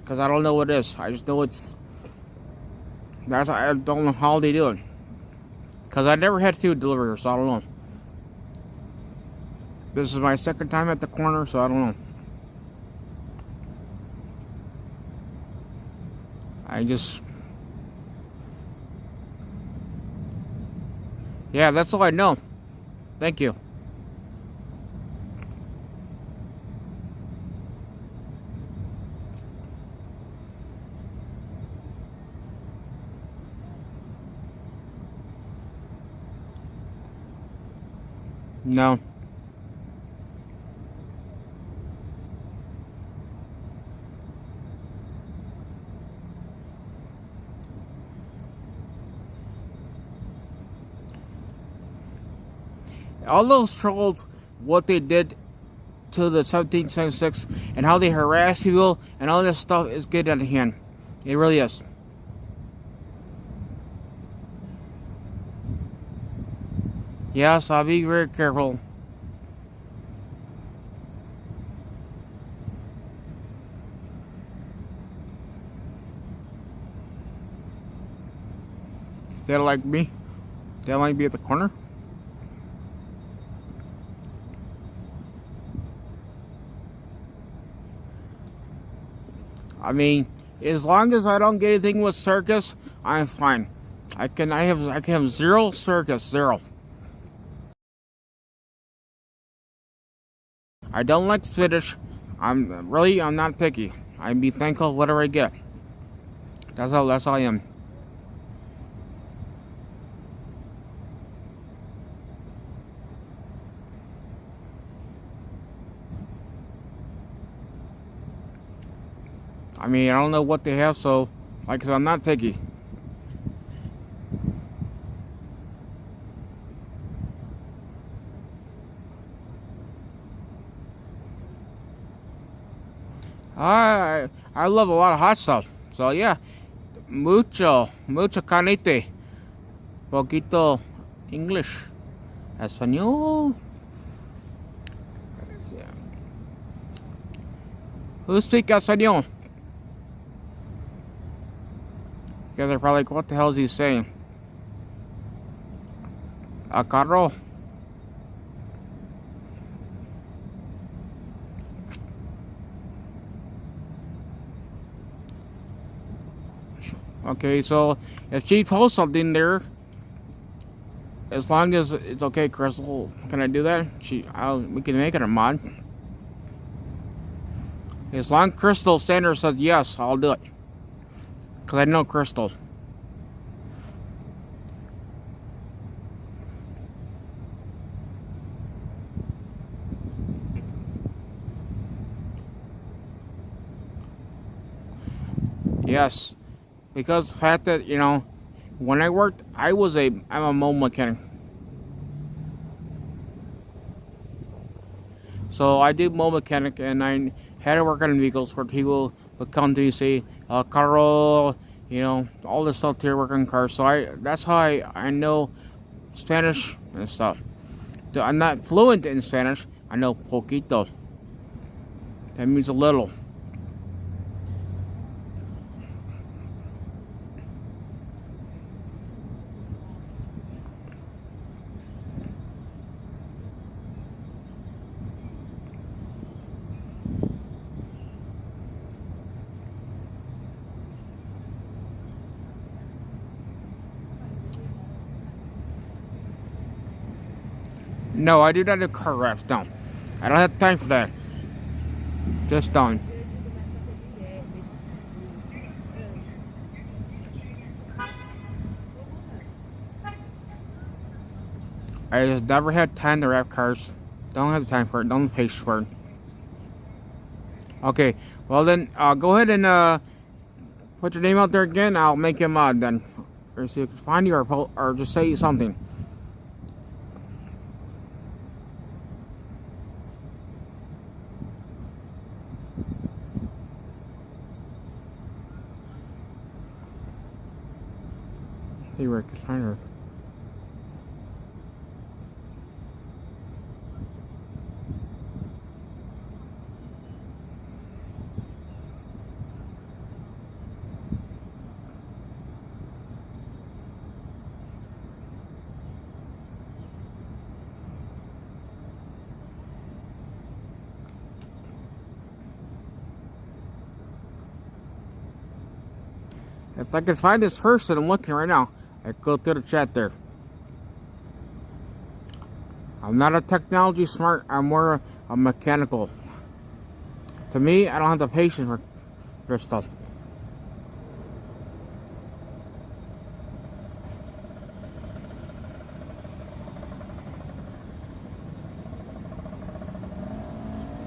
Because I don't know what it is. I just know I don't know how they do it. Because I never had food delivery, so I don't know. This is my second time at the corner, so I don't know. Yeah, that's all I know. Thank you. No. All those trolls, what they did to the 1776 and how they harass people and all this stuff is good out of hand. It really is. Yes, I'll be very careful. They like me. They might be at the corner. I mean, as long as I don't get anything with circus, I'm fine. I can have zero circus, zero. I don't like spinach. I'm not picky. I'd be thankful whatever I get. That's all I am. I mean, I don't know what they have, so like I said, I'm not picky. I love a lot of hot stuff. So yeah, mucho canete, poquito English, español. Who speaks español? Because they're probably like, what the hell is he saying? carro. Okay, so if she posts something there, as long as it's okay, Crystal, can I do that? We can make it a mod. As long as Crystal Sanders says yes, I'll do it. Cause I know Crystal. Yes, because the fact that when I worked, I'm a mobile mechanic. So I do mobile mechanic, and I had to work on vehicles where people would come to me and say, Carl, all this stuff to work on cars. So that's how I know Spanish and stuff. I'm not fluent in Spanish. I know poquito. That means a little. No, I do not do car wraps. No, I don't have time for that. Just done. I just never had time to wrap cars. Don't have the time for it. Don't have the patience for it. Okay, well then, go ahead and put your name out there again. I'll make you a mod then, or see if I can find you, or just say something. See where I can find her. If I can find this person, I'm looking right now. I go through the chat there. I'm not a technology smart. I'm more a mechanical. To me, I don't have the patience for this stuff.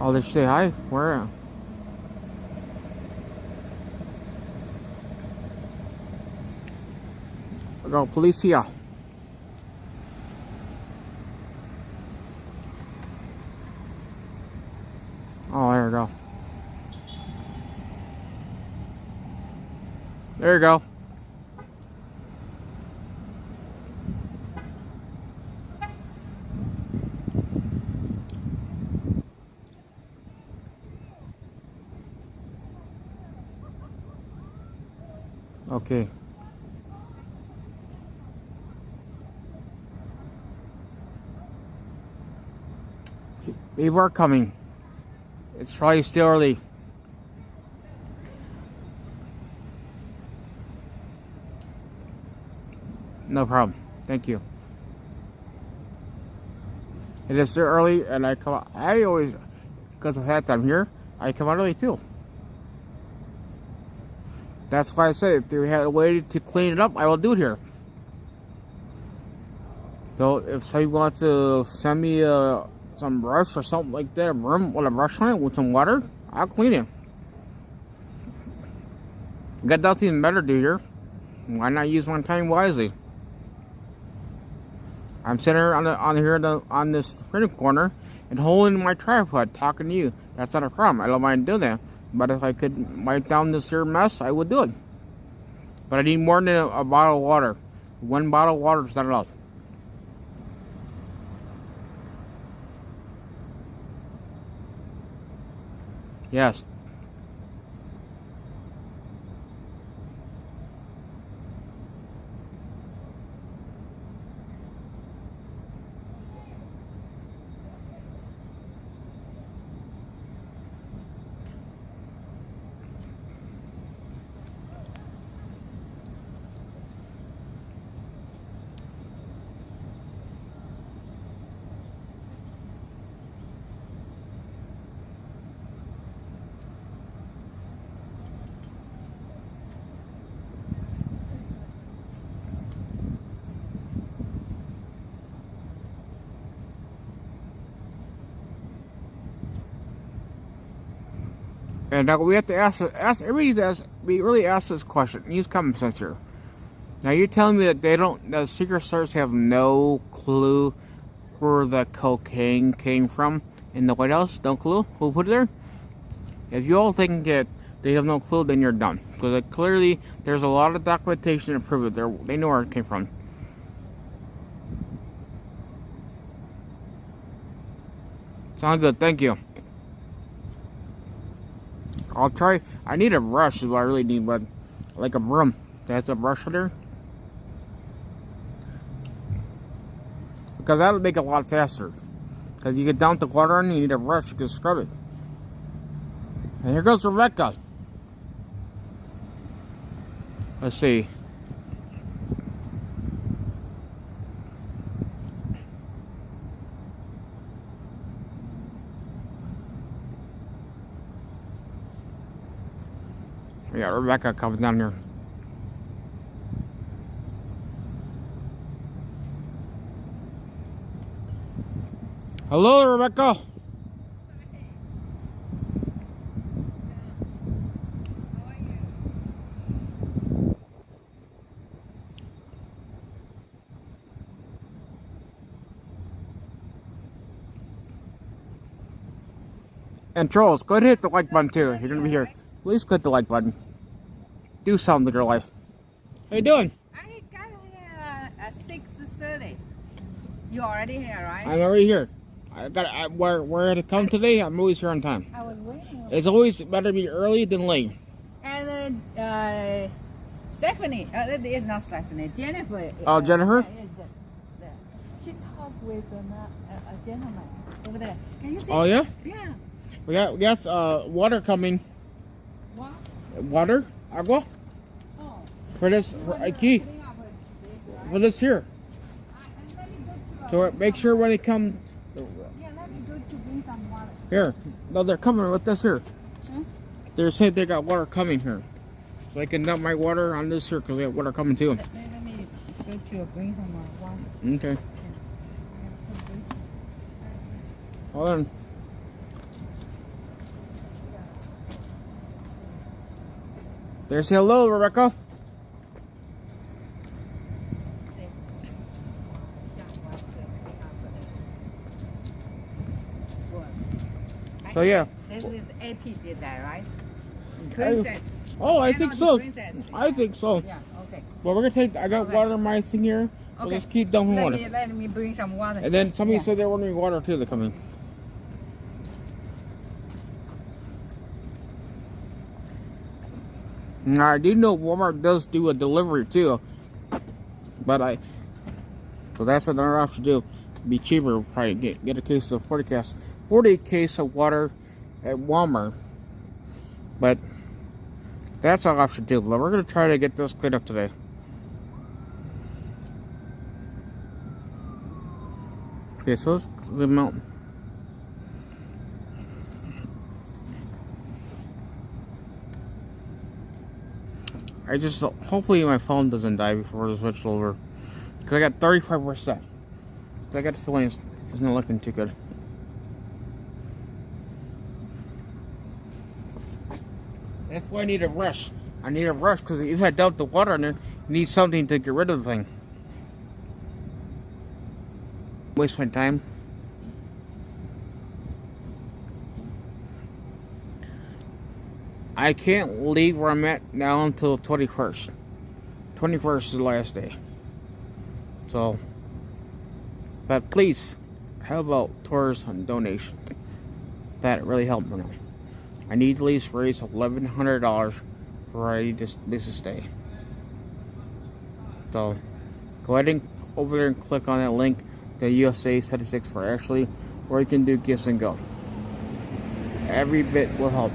Oh, they say hi. Where? Go, policia. Oh, there we go. There you go. Okay. People are coming. It's probably still early. No problem. Thank you. It is still early, and I come out. I always, because of the fact I'm here, I come out early too. That's why I said if they had a way to clean it up, I will do it here. So if somebody wants to send me some brush or something like that, a broom with a brush on it with some water, I'll clean it. Got nothing better to do here. Why not use my time wisely? I'm sitting here on this freedom corner and holding my tripod, talking to you. That's not a problem. I don't mind doing that. But if I could wipe down this here mess, I would do it. But I need more than a bottle of water. One bottle of water is not enough. Yes. And we have to ask everybody does. We really ask this question. Use common sense here. Now you're telling me that the Secret Service have no clue where the cocaine came from in the White House? No clue who put it there? If you all think that they have no clue, then you're done. Because clearly there's a lot of documentation to prove it. They know where it came from. Sound good, thank you. I'll try. I need a brush is what I really need, but like a broom. That's a brush there. Because that'll make it a lot faster. Because you get down to water and you need a brush to scrub it. And here goes Rebecca. Let's see. We got Rebecca coming down here. Hello, Rebecca. And trolls, go ahead and hit the like button too. You're gonna be here. Please click the like button. Do something with your life. How you doing? I got here at 6:30. You already here, right? I'm already here. Where to come today? I'm always here on time. I was waiting. It's always better to be early than late. And Stephanie, it's not Stephanie, Jennifer. Oh, Jennifer? She talked with a gentleman over there. Can you see? Oh yeah? Yeah. We got water coming. What? Water? Agua? Oh. For this key. For this here. So make sure when they come. Yeah, let me go to bring some water. Here. No, they're coming with this here. Huh? They're saying they got water coming here. So I can dump my water on this here because they got water coming too. Let me go to bring some water. Okay. Hold on. There's hello, Rebecca. So yeah. This is AP did that, right? Princess. Oh, I Yeah, think no, so. Princess. I think so. Yeah, okay. Well, we're gonna take. I got Okay. water in my thing here. We'll Okay. just keep dumping water. Let me bring some water. And then somebody Yeah. said they're ordering water too. They're coming. Now, I do know Walmart does do a delivery too, but so that's another option too. Be cheaper, probably get a case of 40 case of water at Walmart. But that's an option too. But we're gonna try to get this cleaned up today. Okay, so let's zoom out. Hopefully my phone doesn't die before I switch over. Because I got 35%. But I got the feeling it's not looking too good. That's why I need a brush. I need a brush because if I dump the water in there, you need something to get rid of the thing. Waste my time. I can't leave where I'm at now until 21st. 21st is the last day. So, but please help out tours and donation. That really helped me now. I need to at least raise $1,100 for I need this to stay. So, go ahead and over there and click on that link, the U.S.A. statistics for Ashley, or you can do gifts and go. Every bit will help.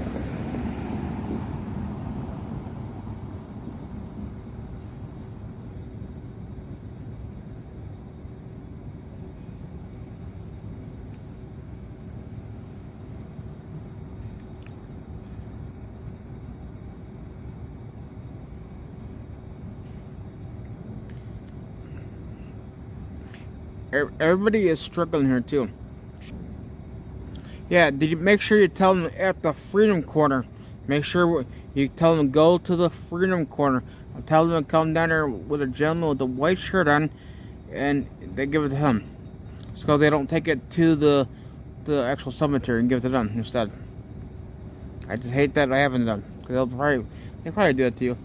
Everybody is struggling here too. Yeah, did you make sure you tell them at the Freedom Corner Make sure you tell them to go to the Freedom Corner. I'll tell them to come down there with a gentleman with a white shirt on, and they give it to him. So they don't take it to the actual cemetery and give it to them instead. I just hate that I haven't done. Cause they probably do it to you.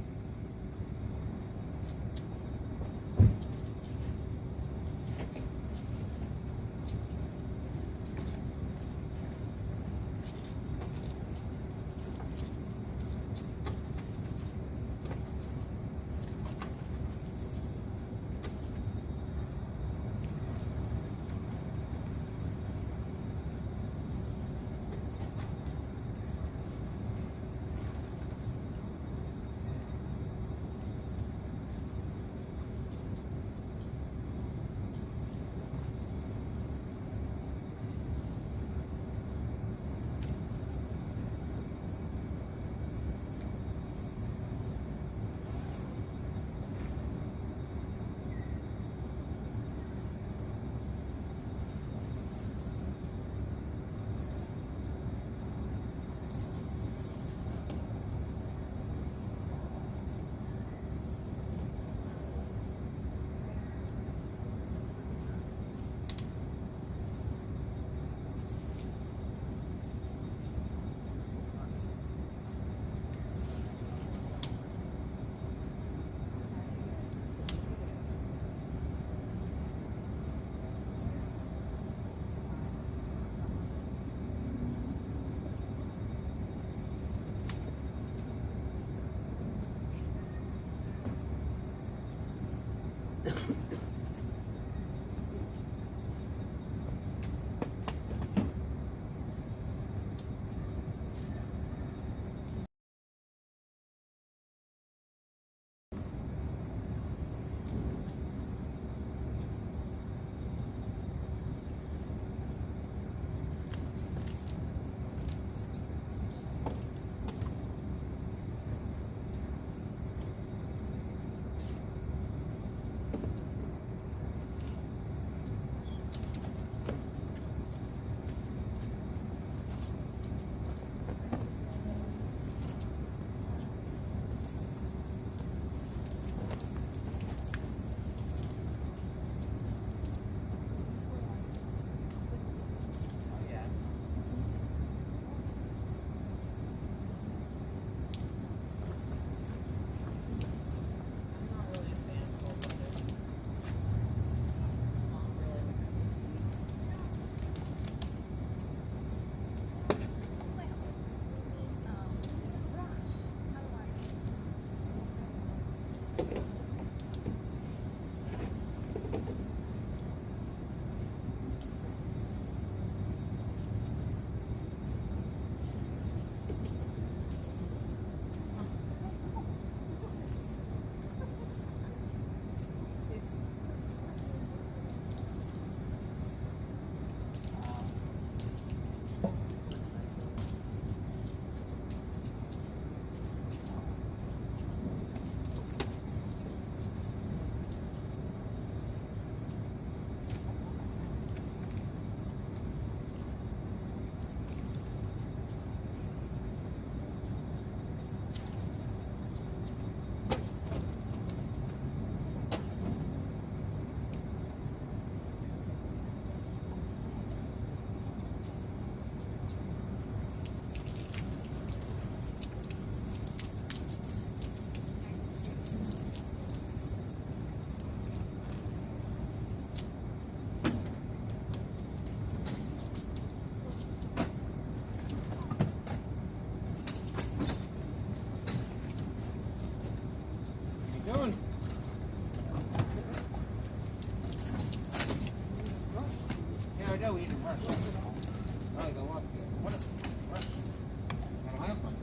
Yeah, we need to rush. Right, go on. What? Rush. I don't have one.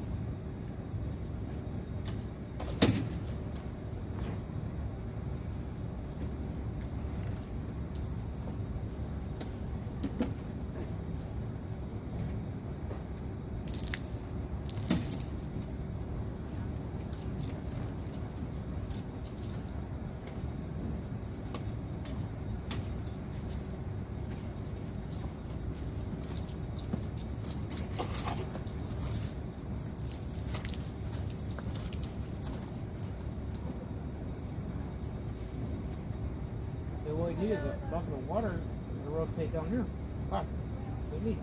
idea that the bucket of water is going to rotate down here. Ah, pretty neat.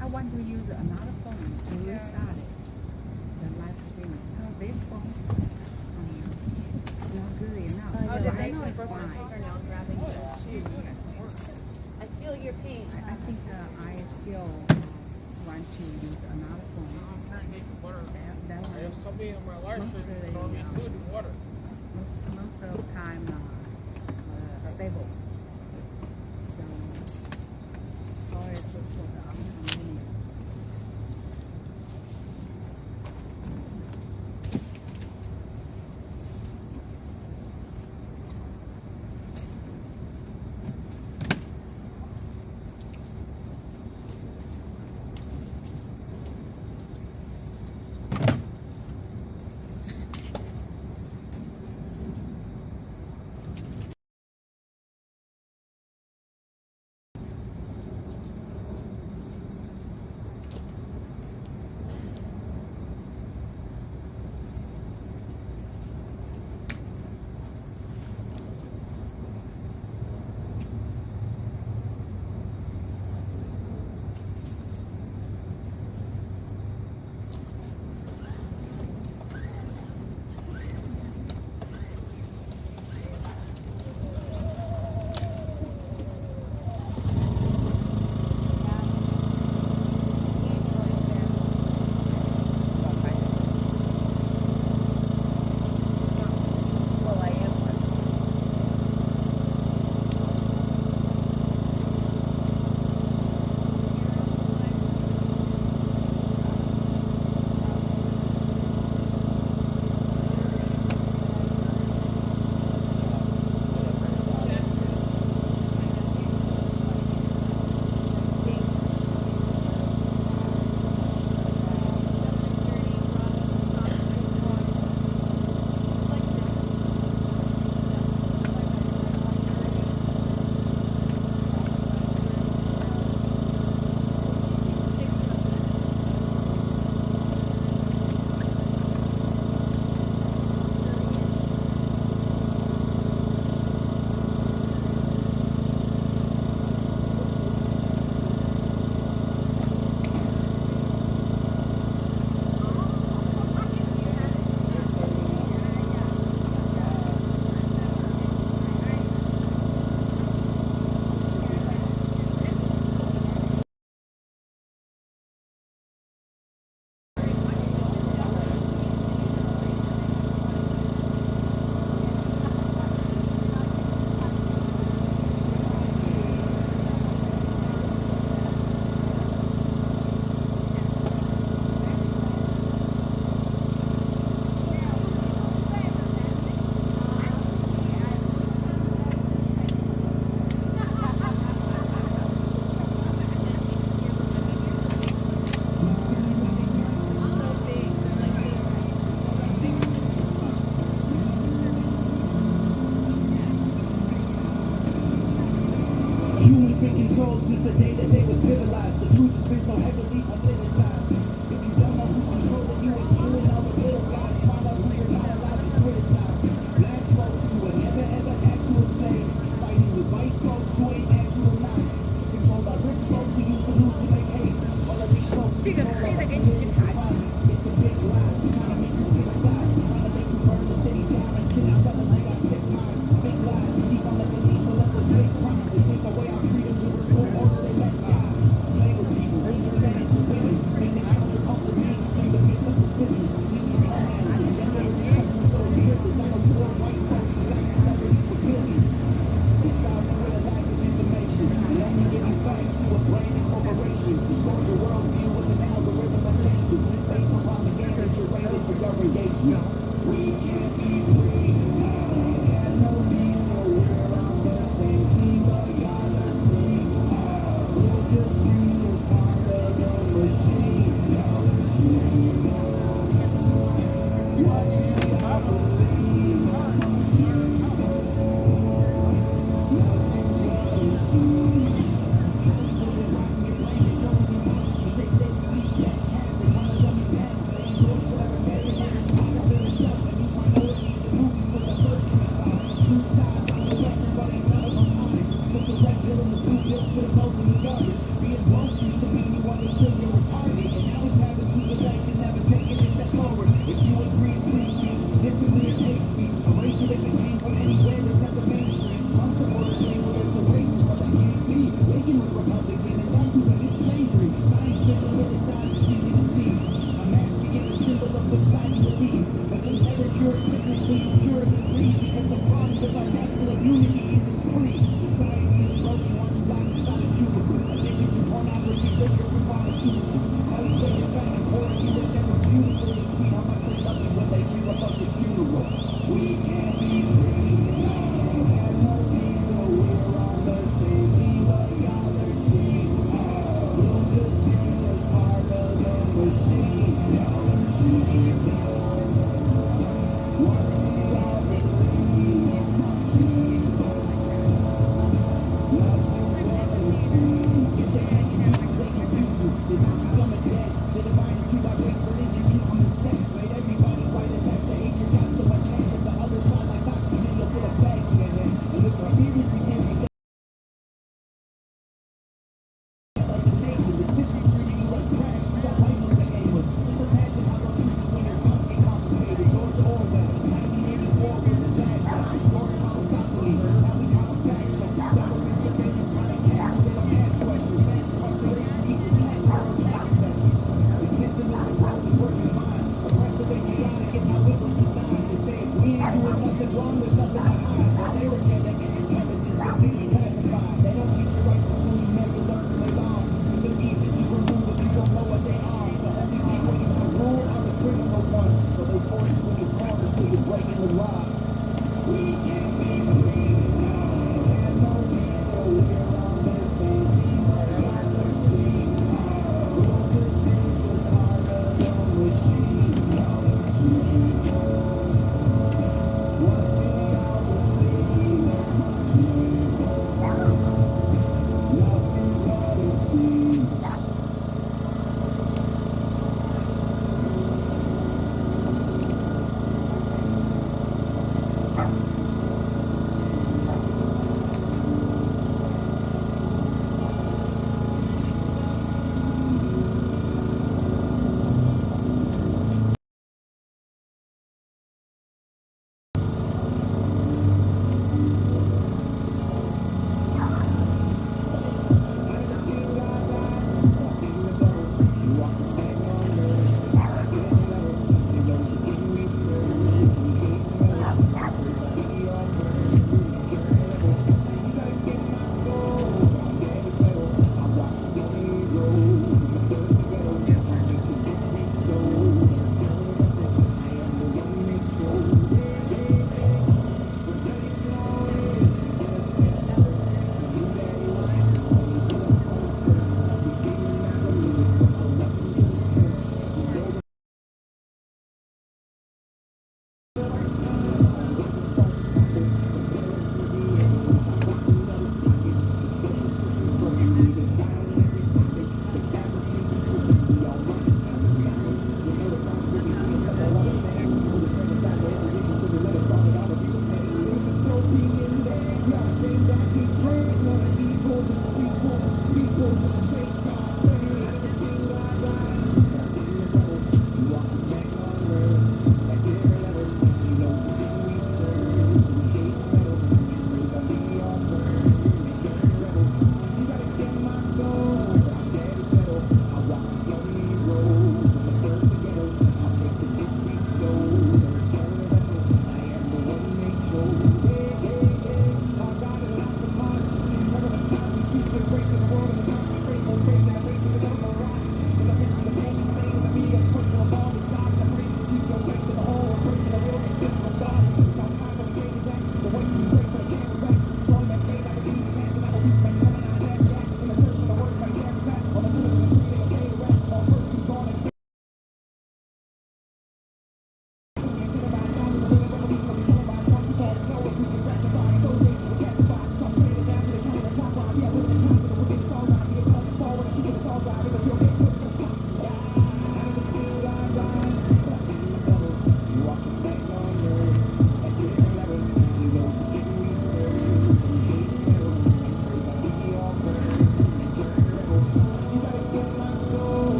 I want to use another phone to restart it. The live stream. No, this phone not good enough. Oh, But did I they know it's broke my fine. fingernail grabbing the shoes? I feel your pain. I think I still want to use another phone. I'm trying to get the water. That I one have somebody on my live stream Mostly, who normally is good in water. most of the time stable. So sorry for the inconvenience. Humans been controlled since the day that they were civilized. The truth has been so heavily politicized. If you don't know who's controlling you and killing all the little guys, find out who you're not allowed to criticize. Black folks who will never ever act to a slave, fighting with white folks who ain't actual knives. Controlled by rich folks who use the news to make hate. All of these folks 这个黑的给你去查。 it's a big lie. Trying to make you get inside. Trying to make you burn the city down and sit out there like I pick mine. Big lies. Keep on the police so let the big crime. They take away our freedom to restore order they let die. Play with people. Understand the women. Unity isn't free. Society is broken once you lock inside a cubicle. Addicted to pornography, trigger from pharmaceuticals. How you say you're fat and poor and you look never beautiful. You see how much they love you when they bring up the funeral. We can't be free. Have no peace, so we're on the same team, but y'all are cheap. We'll just be a part of the machine. Y'all are cheap. What do y'all believe?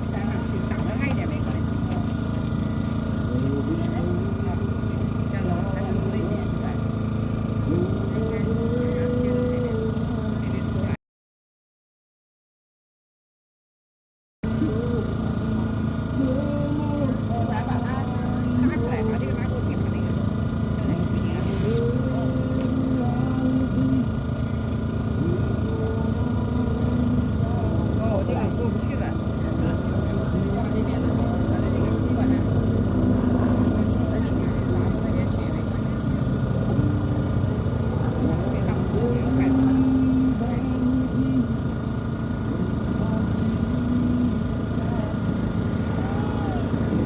加上去挡得开一点没关系。这样的话还是浓了一点，对。出来。不然把它拉出来，把这个拉过去，把那个这个视频哦，这个过不去了，挂这边的，把它这个空管呢，死在里面，拉到那边去也没关系。别上不去，害死。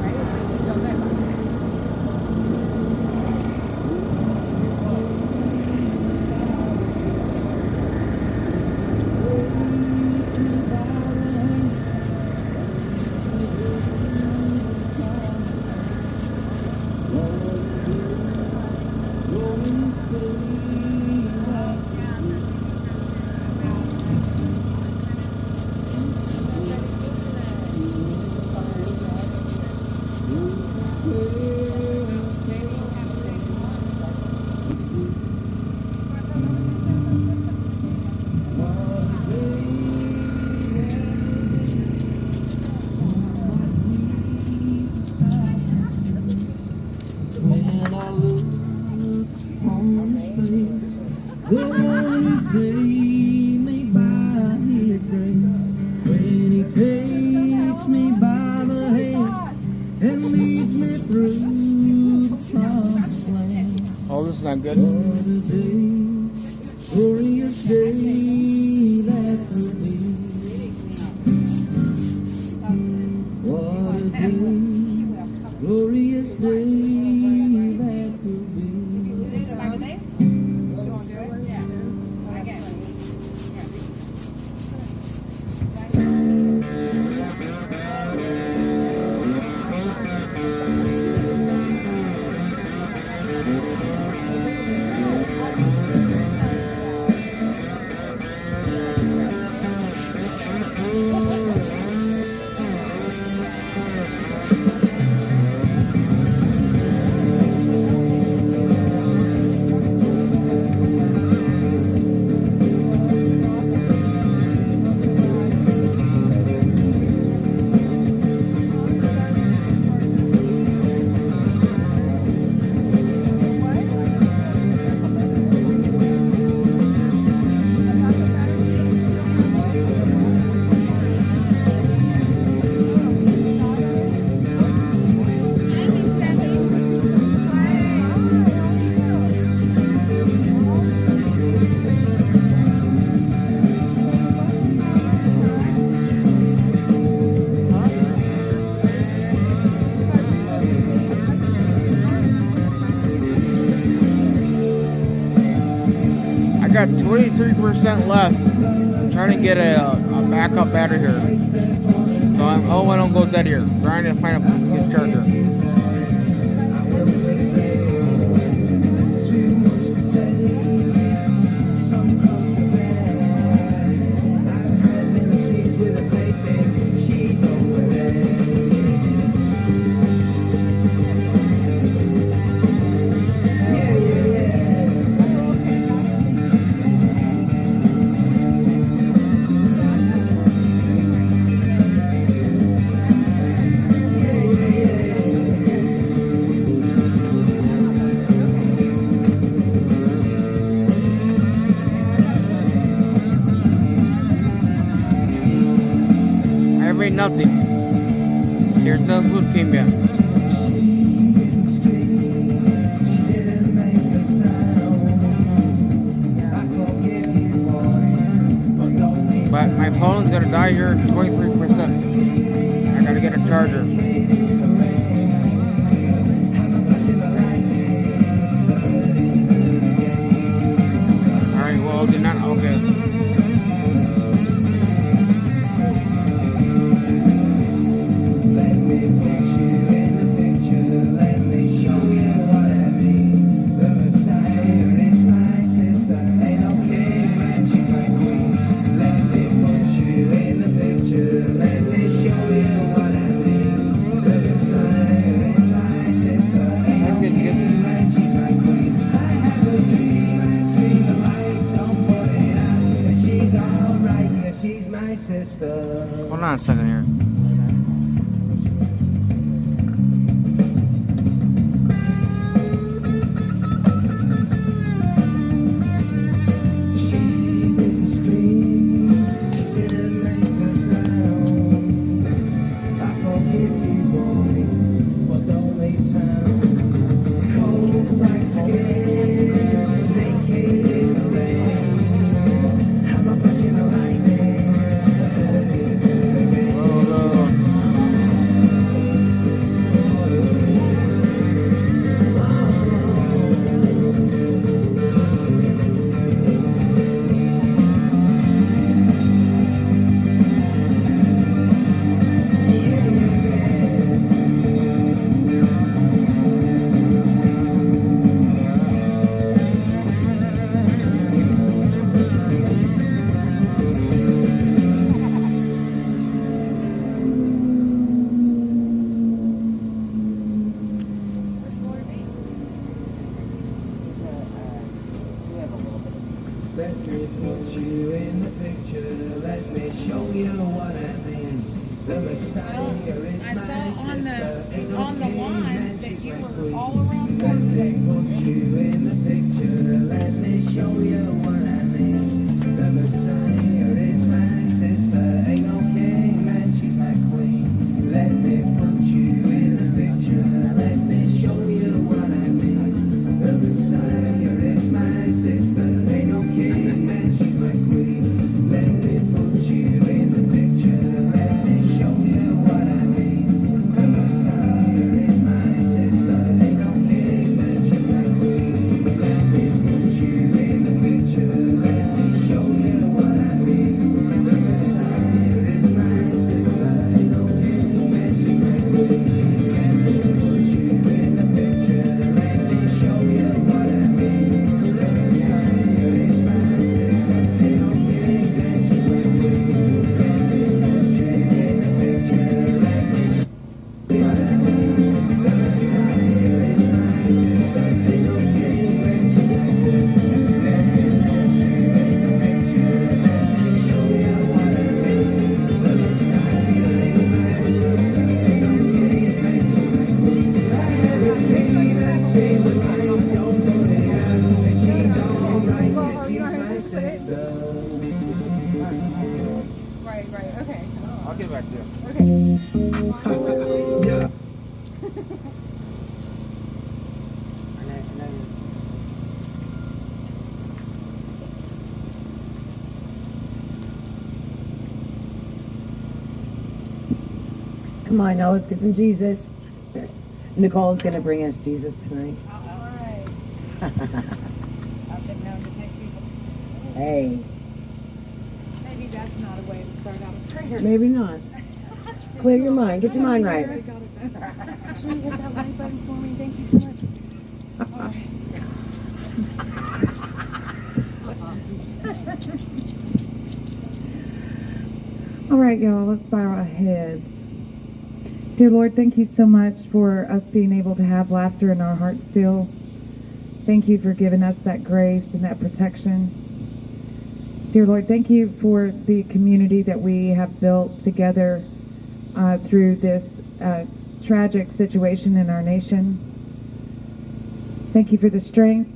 还有那个胶带吧。Oh, this is not good. Glorious day that will be. What a day, glorious day that will be. I got 23% left. I'm trying to get a backup battery here. So I don't go dead here. I'm trying to find a good charger. Ain't nothing. There's no food came yet. But my phone's gonna die here in 23%. I gotta get a charger. Alright, well, did not. Okay. Let me put you sister. Hold on a second here. She didn't scream, she didn't make a sound. I forgive you, boy, but don't leave town. Cold black skin, naked in the rain. I'm a passion of lightning. Let me put you in the picture. Let me show you what I mean. The Messiah is I saw on my sister. Ain't no on the king line that that you my were queen. all around Let Florida. me put you in the picture. Let me show you what I mean. The Messiah is my sister. Ain't no king that she's my queen. Let me put you in the picture. Let me show you what I mean. The Messiah is my sister. Ain't no king that she's my queen. Let me put you in the picture. Let me show you what I mean. The Messiah is my sister. Ain't no king that she's my queen. Let me put you in the picture. Let me show you what I mean. The Messiah is my sister. Ain't no king that she's my queen. Let me put you in the picture. Let me show you what I mean. The Messiah is my sister. Ain't no king that she's my queen. Let me put you in the picture. Let me show you what I mean. The Messiah is my sister. Ain't no king that she's my queen. Let me put you in the picture. Let me show you what I mean. The Messiah is my sister. Ain't no king that she's my queen. Make sure you have a Don't put it out. She don't like Well, to oh, you keep don't have my to put it? sister. Right, okay. I'll get back to you. Okay. Yeah. Come on, now let's get some Jesus. Nicole's going to bring us Jesus tonight. Alright. I've been known to take people. Hey, Maybe that's not a way to start out a prayer. maybe not. Clear your mind. Get your mind right. Make sure you hit that like button for me. Thank you so much. All right, y'all, let's bow our heads. Dear Lord, thank you so much for us being able to have laughter in our hearts still. Thank you for giving us that grace and that protection. Dear Lord, thank you for the community that we have built together through this tragic situation in our nation. Thank you for the strength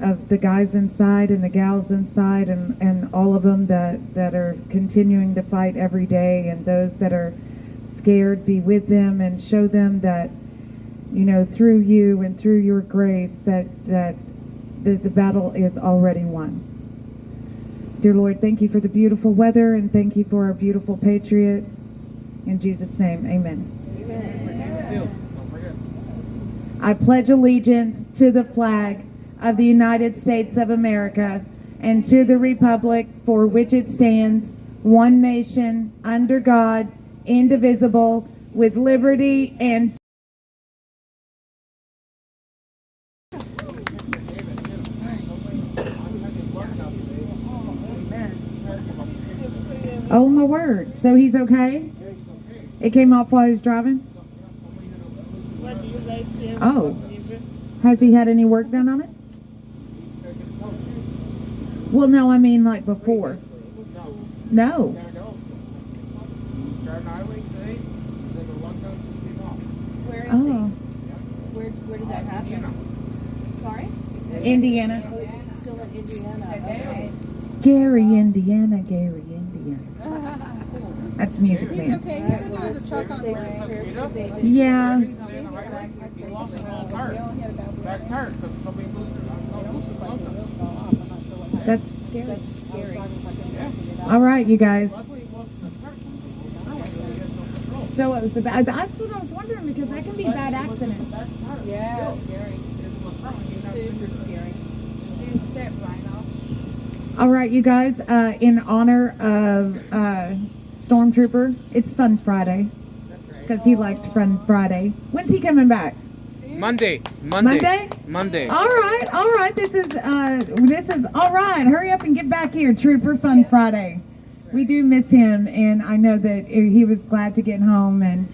of the guys inside and the gals inside and all of them that are continuing to fight every day, and those that are scared, be with them and show them that, you know, through you and through your grace that the battle is already won. Dear Lord, thank you for the beautiful weather and thank you for our beautiful patriots. In Jesus' name, amen. I pledge allegiance to the flag of the United States of America and to the republic for which it stands, one nation, under God, indivisible, with liberty and... Oh my word. So he's okay? It came off while he was driving? Oh. Has he had any work done on it? Well, no, I mean like before. No. on the highway today. And then the lockdown just came off. Where is Oh, he? Where did that happen? Sorry? Indiana. Oh, he's still in Indiana. Okay. Gary, Indiana. Gary, Indiana. That's Music He's Man. okay. He said there was a truck on the way. Yeah. He lost his whole car. He only had a bad That car, because somebody boosted it. That's scary. That's scary. All right, you guys. Luckily, it wasn't the car. So it was the bad. That's what I was wondering because that can be a bad accident. Yeah, scary. Super scary. He's set right off. All right, you guys. In honor of Stormtrooper, it's Fun Friday because he liked Fun Friday. When's he coming back? Monday. Monday? Monday. All right. This is all right. Hurry up and get back here, Trooper. Fun Friday. We do miss him, and I know that he was glad to get home and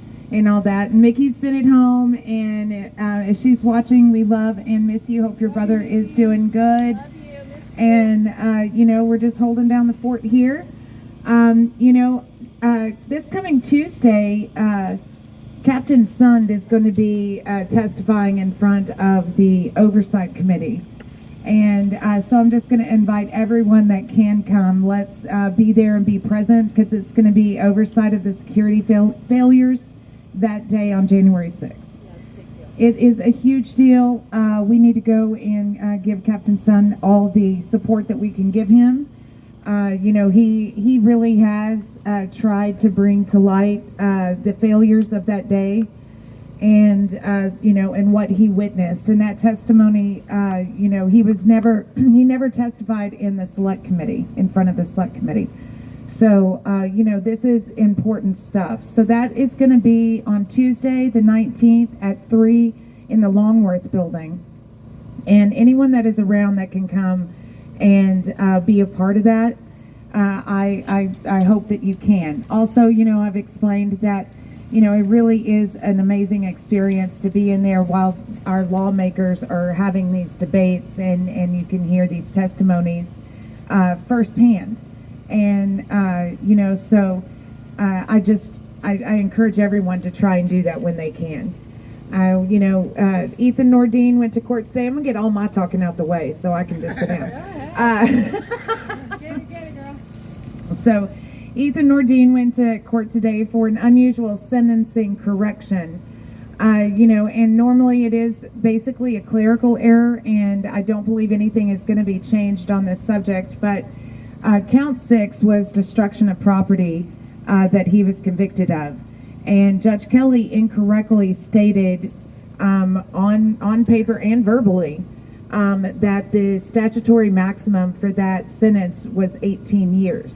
all that. And Mickey's been at home, and if she's watching, we love and miss you. Hope your brother is doing good. Love you. Miss you. And we're just holding down the fort here. This coming Tuesday, Captain Sund is going to be testifying in front of the Oversight Committee. And so I'm just going to invite everyone that can come. Let's be there and be present because it's going to be oversight of the security failures that day on January 6th. Yeah, it's a big deal. It is a huge deal. We need to go and give Captain Sun all the support that we can give him. He really has tried to bring to light the failures of that day and what he witnessed. And that testimony, he never testified in the select committee, in front of the select committee. So, this is important stuff. So that is going to be on Tuesday, the 19th at 3 in the Longworth building. And anyone that is around that can come and be a part of that, I hope that you can. Also, I've explained that, it really is an amazing experience to be in there while our lawmakers are having these debates and you can hear these testimonies firsthand. And, I encourage everyone to try and do that when they can. Ethan Nordine went to court today. I'm going to get all my talking out the way so I can just sit down. Get it, girl. So, Ethan Nordine went to court today for an unusual sentencing correction. And normally it is basically a clerical error, and I don't believe anything is going to be changed on this subject, but count 6 was destruction of property that he was convicted of. And Judge Kelly incorrectly stated on paper and verbally that the statutory maximum for that sentence was 18 years.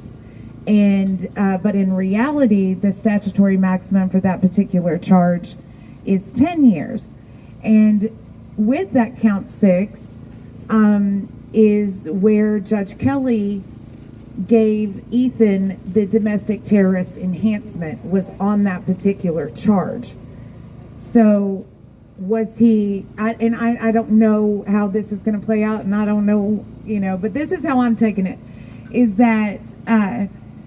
And but in reality, the statutory maximum for that particular charge is 10 years. And with that count 6 is where Judge Kelly gave Ethan the domestic terrorist enhancement, was on that particular charge. So was he, I don't know how this is going to play out, and I don't know, but this is how I'm taking it, is that,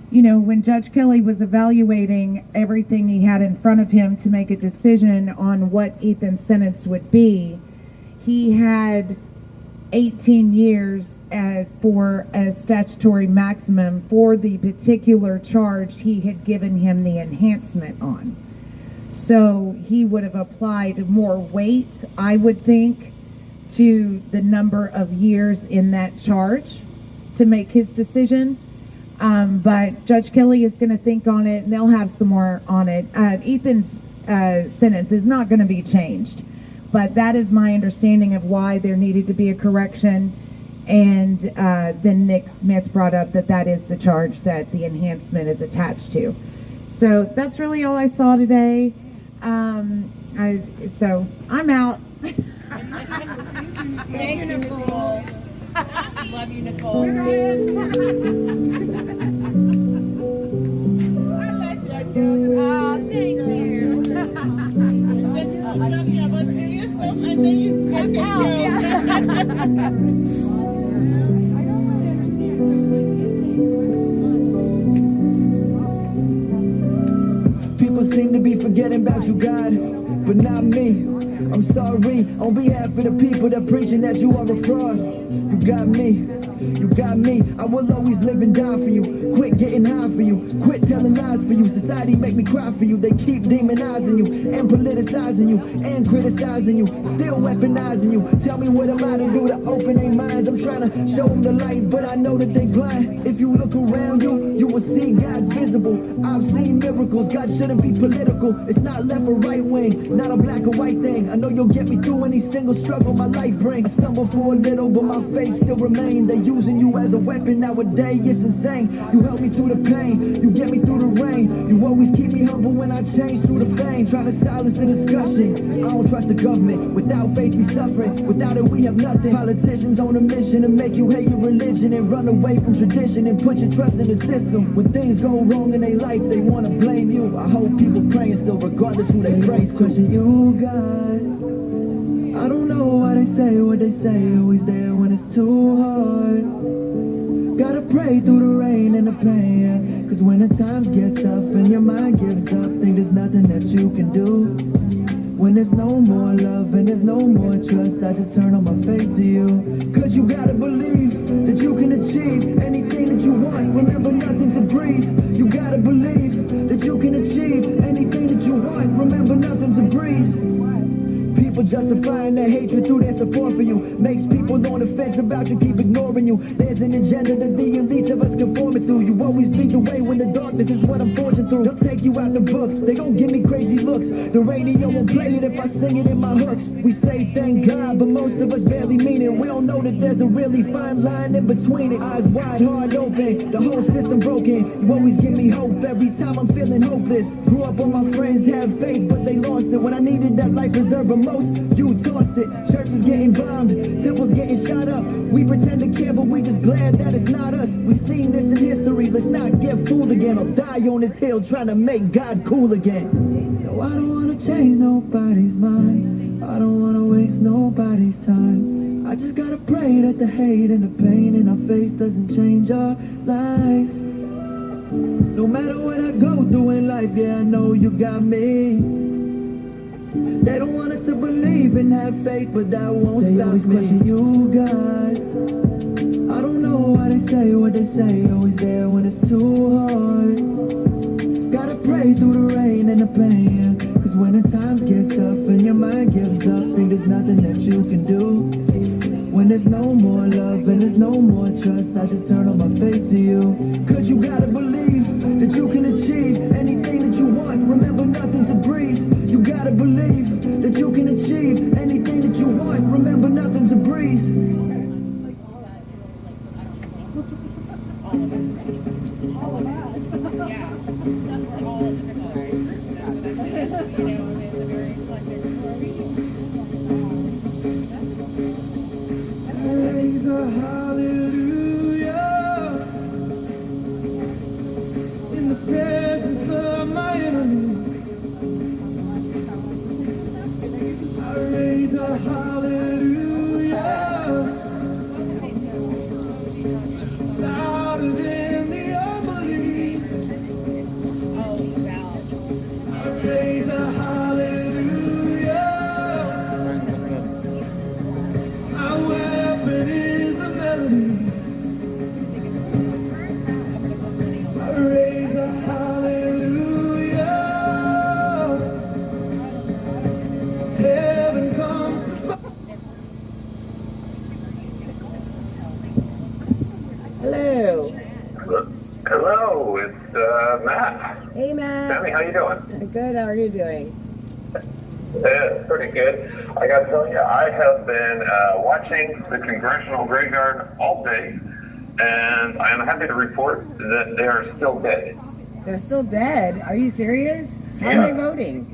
when Judge Kelly was evaluating everything he had in front of him to make a decision on what Ethan's sentence would be, he had 18 years for a statutory maximum for the particular charge he had given him the enhancement on. So he would have applied more weight, I would think, to the number of years in that charge to make his decision. But Judge Kelly is going to think on it, and they'll have some more on it. Ethan's sentence is not going to be changed, but that is my understanding of why there needed to be a correction. And then Nick Smith brought up that is the charge that the enhancement is attached to. So that's really all I saw today. So I'm out. Thank you, Nicole. Love you, Nicole. I like that, Joe. Oh, thank you. Talking about serious stuff, and then you cut it out. I don't really understand. So, like, if they were to find people seem to be forgetting about you, God, but not me. I'm sorry on behalf of the people that preaching that you are a fraud. You got me. You got me. I will always live and die for you. Quit getting high for you. Quit telling lies for you. Society make me cry for you. They keep demonizing you and politicizing you and criticizing you. Still weaponizing you. Tell me what am I to do to open their minds? I'm trying to show them the light, but I know that they blind. If you look around you, you will see God's visible. I've seen miracles. God shouldn't be political. It's not left or right wing, not a black or white thing. I know you'll get me through any single struggle my life brings. I stumble for a little, but my faith still remains. They using you as a weapon nowadays, it's insane. You help me through the pain, you get me through the rain. You always keep me humble when I change through the fame. Trying to silence the discussion. I don't trust the government. Without faith we suffering. Without it we have nothing. Politicians on a mission to make you hate your religion and run away from tradition and put your trust in the system. When things go wrong in their life, they want to blame you. I hope people praying still regardless who they pray to. Question you, God. I don't know why they say what they say, always there when it's too hard. Gotta pray through the rain and the pain, cause when the times get tough and your mind gives up, think there's nothing that you can do. When there's no more love and there's no more trust, I just turn on my faith to you. Cause you gotta believe that you can achieve anything that you want. Remember nothing's a breeze. You gotta believe that you can achieve anything that you want. Remember nothing's a breeze. People justifying their hatred through their support for you. Makes people on the fence about you, keep ignoring you. There's an agenda that the elites of us conform to. You always lead the way when the darkness is what I'm forging through. They'll take you out the books, they gon' give me crazy looks. The radio won't play it if I sing it in my hooks. We say thank God, but most of us barely mean it. We don't know that there's a really fine line in between it. Eyes wide, heart open, the whole system broken. You always give me hope every time I'm feeling hopeless. Grew up on my friends have faith, but they lost it. When I needed that life preserver most, you tossed it. Churches getting bombed, temples getting shot up. We pretend to care, but we just glad that it's not us. We've seen this in history, let's not get fooled again. Or die on this hill trying to make God cool again. No, I don't wanna change nobody's mind. I don't wanna waste nobody's time. I just gotta pray that the hate and the pain in our face doesn't change our lives. No matter what I go through in life, yeah, I know you got me. They don't want us to believe and have faith, but that won't stop me. They always question you, God. I don't know why they say what they say, always there when it's too hard. Gotta pray through the rain and the pain, cause when the times get tough and your mind gives up, think there's nothing that you can do. When there's no more love and there's no more trust, I just turn on my faith to you. Cause you gotta believe that you can achieve anything that you want. Remember nothing's a breeze. You gotta believe that you can achieve anything that you want. Remember nothing's a breeze. All of us. Yeah. We're all different colors. That's what I said. You know, it's a very eclectic group. Praise a hallelujah in the presence of my enemy. I raise a hallelujah louder than the unbelief. I raise a hallelujah. My weapon is a melody. I raise a hallelujah. Heaven comes to Hello. Hello, it's Matt. Hey, Matt. Sammy, how you doing? Good. How are you doing? Pretty good. I got to tell you, I have been watching the Congressional Graveyard all day, and I am happy to report that they are still dead. They're still dead. Are you serious? How Yeah. are they voting?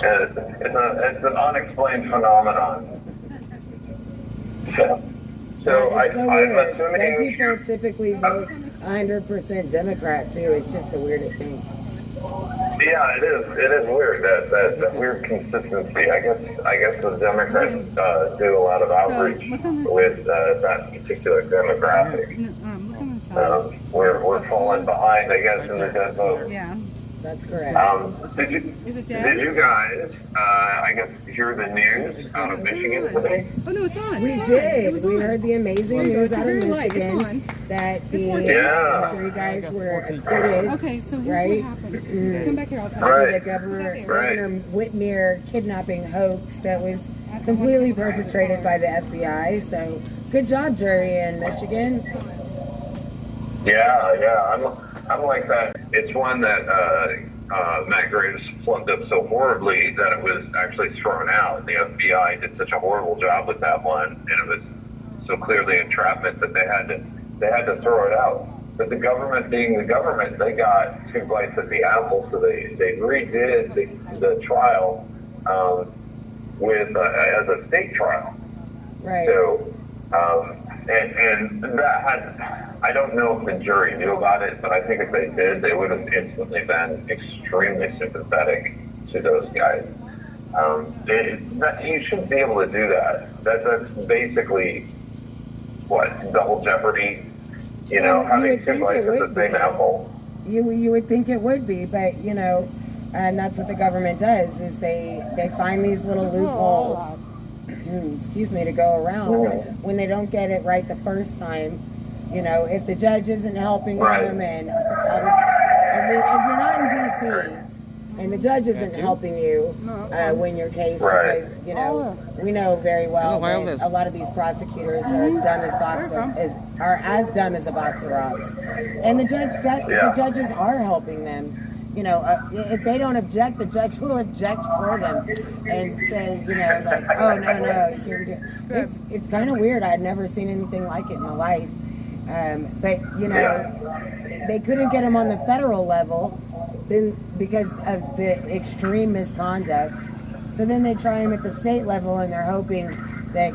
It's an unexplained phenomenon. So It's so I'm weird. assuming... Dead people typically vote 100% Democrat too. It's just the weirdest thing. Yeah, it is. It is weird that weird consistency. I guess the Democrats do a lot of outreach look on this with that particular demographic. Look on the side. We're falling behind, I guess, in the dead vote. Yeah. That's correct. Is it dead? Did you guys, I guess, hear the news out of Michigan today? Oh no, it's on. We It's on. did. It was We on. heard the amazing There you go. news It's out of very light. It's Michigan on. that the working. Yeah. 3 guys were acquitted. Okay, so here's Right? what happens. Mm. Come back here, I'll tell Right. The Governor Right. Whitmer kidnapping hohoax that was completely perpetrated by the FBI. So good job, jury in Michigan. Yeah. I'm like that. It's one that Matt Graves flunked up so horribly that it was actually thrown out. The FBI did such a horrible job with that one, and it was so clearly entrapment that they had to throw it out. But the government, being the government, they got 2 bites at the apple, so they redid the trial with as a state trial. Right. So, and that had, I don't know if the jury knew about it, but I think if they did, they would have instantly been extremely sympathetic to those guys. You shouldn't be able to do that. That's basically, what, double jeopardy? You know, Well, you having would 2 think bites it at would the same be. apple. You would think it would be, but and that's what the government does is they find these little loopholes. Excuse me, to go around when they don't get it right the first time. If the judge isn't helping them and all this, if you're not in DC and the judge isn't helping you win your case, Right. because we know very well that a lot of these prosecutors are dumb as as dumb as a box of rocks, and the judges are helping them. If they don't object, the judge will object for them and say, like, oh, no, you can't do it. It's kind of weird. I'd never seen anything like it in my life. But, they couldn't get him on the federal level then because of the extreme misconduct. So then they try him at the state level, and they're hoping that,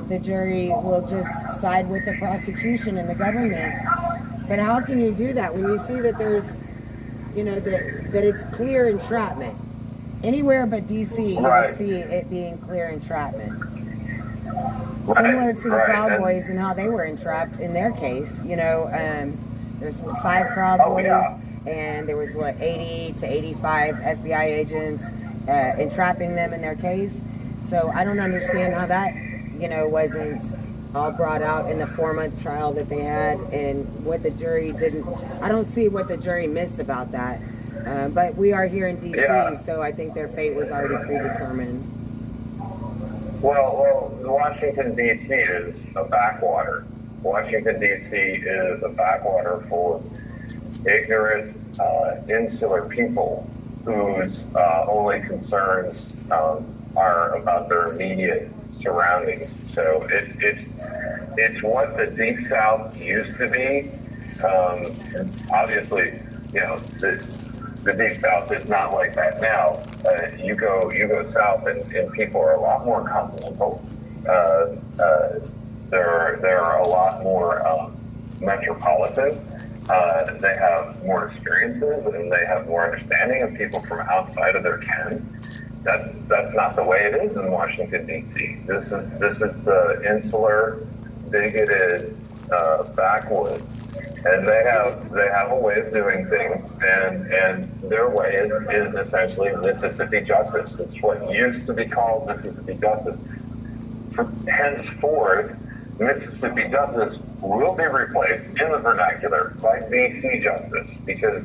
the jury will just side with the prosecution and the government. But how can you do that when you see that there's that it's clear entrapment? Anywhere but DC, you would see it being clear entrapment. Similar to the Proud Boys and how they were entrapped in their case. There's 5 Proud Boys, and there was 80 to 85 FBI agents entrapping them in their case. So I don't understand how that, wasn't all brought out in the 4-month trial that they had, and what the jury didn't. I don't see what the jury missed about that. But we are here in DC, so I think their fate was already predetermined. Well, Washington, D.C. is a backwater. Washington, D.C. is a backwater full of ignorant, insular people whose only concerns are about their immediate surroundings. So it's what the Deep South used to be. Obviously, the Deep South is not like that now. You go south, and people are a lot more comfortable. They're a lot more metropolitan. They have more experiences, and they have more understanding of people from outside of their ken. That's not the way it is in Washington, D.C. This is the insular, bigoted backwoods. And they have a way of doing things, and their way is essentially Mississippi justice. It's what used to be called Mississippi justice. Henceforth, Mississippi justice will be replaced in the vernacular by DC justice, because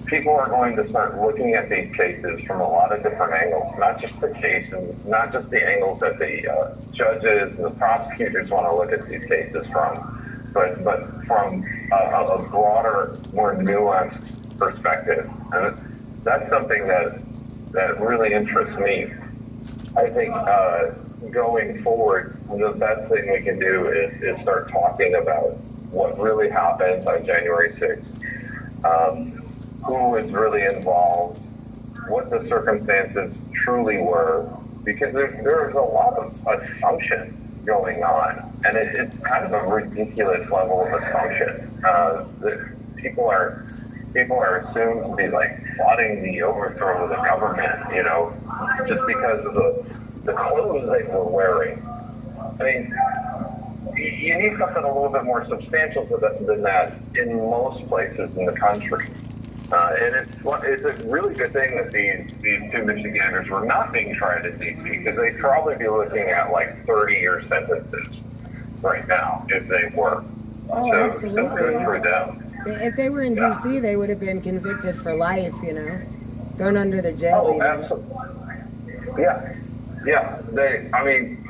people are going to start looking at these cases from a lot of different angles, not just the cases, not just the angles that the judges and the prosecutors want to look at these cases from, but from a broader, more nuanced perspective. And that's something that really interests me. I think going forward, the best thing we can do is start talking about what really happened on January 6th, who was really involved, what the circumstances truly were, because there's a lot of assumption going on, and it's kind of a ridiculous level of assumption. People are people are assumed to be like plotting the overthrow of the government, you know, just because of the clothes they were wearing. I mean, you need something a little bit more substantial than that in most places in the country. And it's a really good thing that these two Michiganders were not being tried in D.C. because they'd probably be looking at like 30-year sentences right now if they were. Oh, so, absolutely. So good for them. If they were in D.C., they would have been convicted for life, you know, thrown under the jail. Oh, absolutely. Yeah. I mean,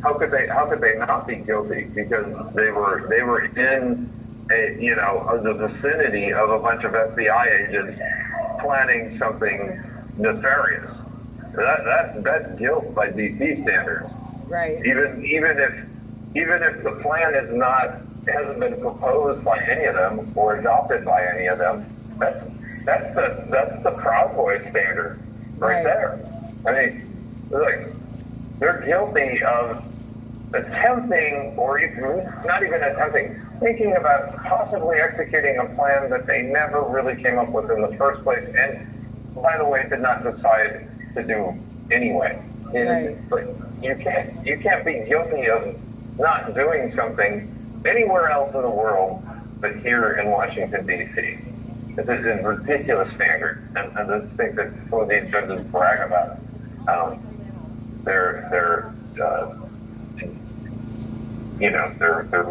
how could they not be guilty? Because they were in the vicinity of a bunch of FBI agents planning something nefarious. That's guilt by DC standards. Right. Even if the plan hasn't been proposed by any of them or adopted by any of them, that's the Proud Boy standard right there. I mean, they're guilty of attempting, or even not even attempting, thinking about possibly executing a plan that they never really came up with in the first place, and by the way, did not decide to do anyway. But you can't be guilty of not doing something anywhere else in the world but here in Washington, D.C. This is a ridiculous standard, and I just think that some of these judges brag about their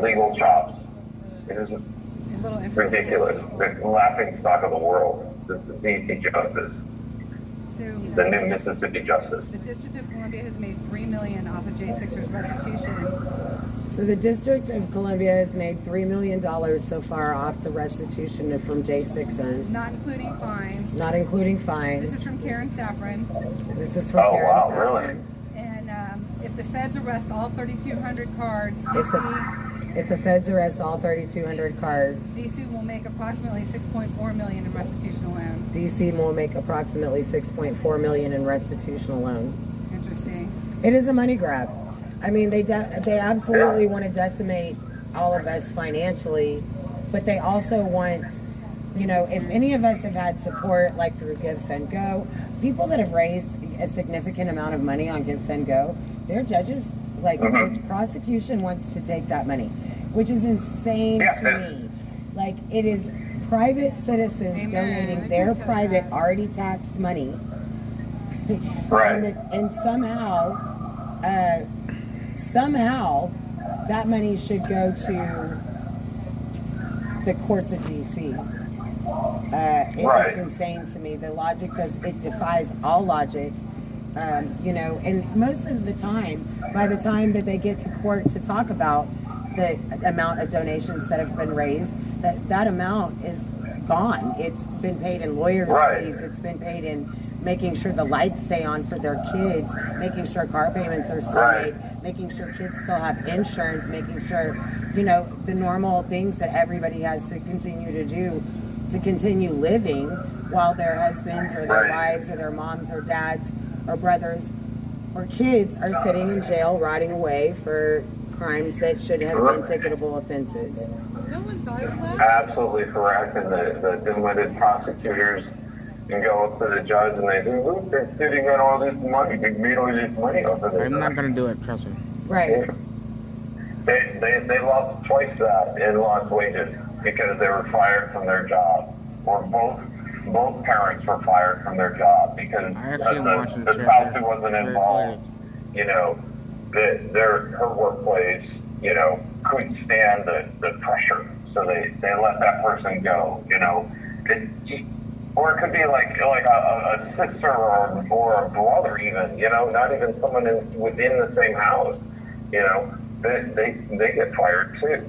legal chops. It is ridiculous. The laughing stock of the world. This is D.C. justice. The new Mississippi justice. The District of Columbia has made $3 million off of J6's restitution. So the District of Columbia has made $3 million so far off the restitution from J6ers. Not including fines. Not including fines. This is from Karen Safran. This is from Karen Safran. Really? And if the feds arrest all 3,200 cards, if the feds arrest all 3,200 cards, DC will make approximately $6.4 million in restitution alone. DC will make approximately $6.4 million in restitution alone. Interesting. It is a money grab. I mean, they absolutely want to decimate all of us financially, but they also want, you know, if any of us have had support like through Give, Send, Go, people that have raised a significant amount of money on Give, Send, Go, their judges, the prosecution wants to take that money, which is insane to me. Like, it is private citizens donating their private, already taxed money. Right. And somehow that money should go to the courts of D.C. It's insane to me. The logic defies all logic. And most of the time, by the time that they get to court to talk about the amount of donations that have been raised, that amount is gone. It's been paid in lawyers' fees. It's been paid in making sure the lights stay on for their kids, making sure car payments are still made, making sure kids still have insurance, making sure, the normal things that everybody has to continue to do to continue living while their husbands or their wives or their moms or dads or brothers or kids are sitting in jail rotting away for crimes that should have been ticketable offenses. No one thought of that? Absolutely correct. And the dim-witted prosecutors can go up to the judge and they say, look, they're sitting on all this money. They made all this money off of it. I'm not going to do it, trust me. Right. They lost twice that in lost wages because they were fired from their job, or both parents were fired from their job because the spouse who wasn't involved, her workplace, couldn't stand the pressure, so they let that person go, or it could be like a sister or a brother even, not even someone within the same house, they get fired too.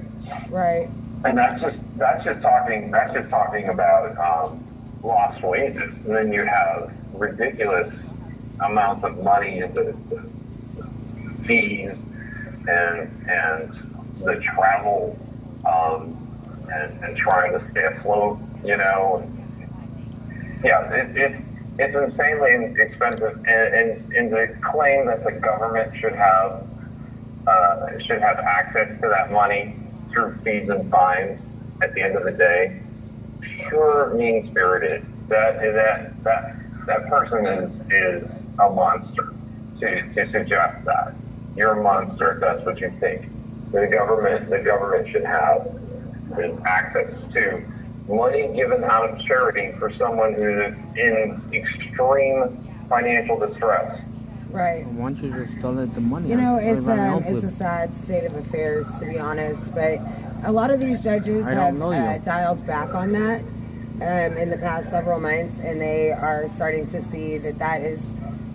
Right. And that's just talking about lost wages. And then you have ridiculous amounts of money into the fees and the travel and trying to stay afloat, it's insanely expensive, and the claim that the government should have access to that money through fees and fines at the end of the day pure mean-spirited. That person is a monster to suggest that. You're a monster if that's what you think. The government should have access to money given out of charity for someone who is in extreme financial distress. Right. Why don't you just donate the money? You know, it's a sad state of affairs, to be honest. But a lot of these judges have dialed back on that in the past several months, and they are starting to see that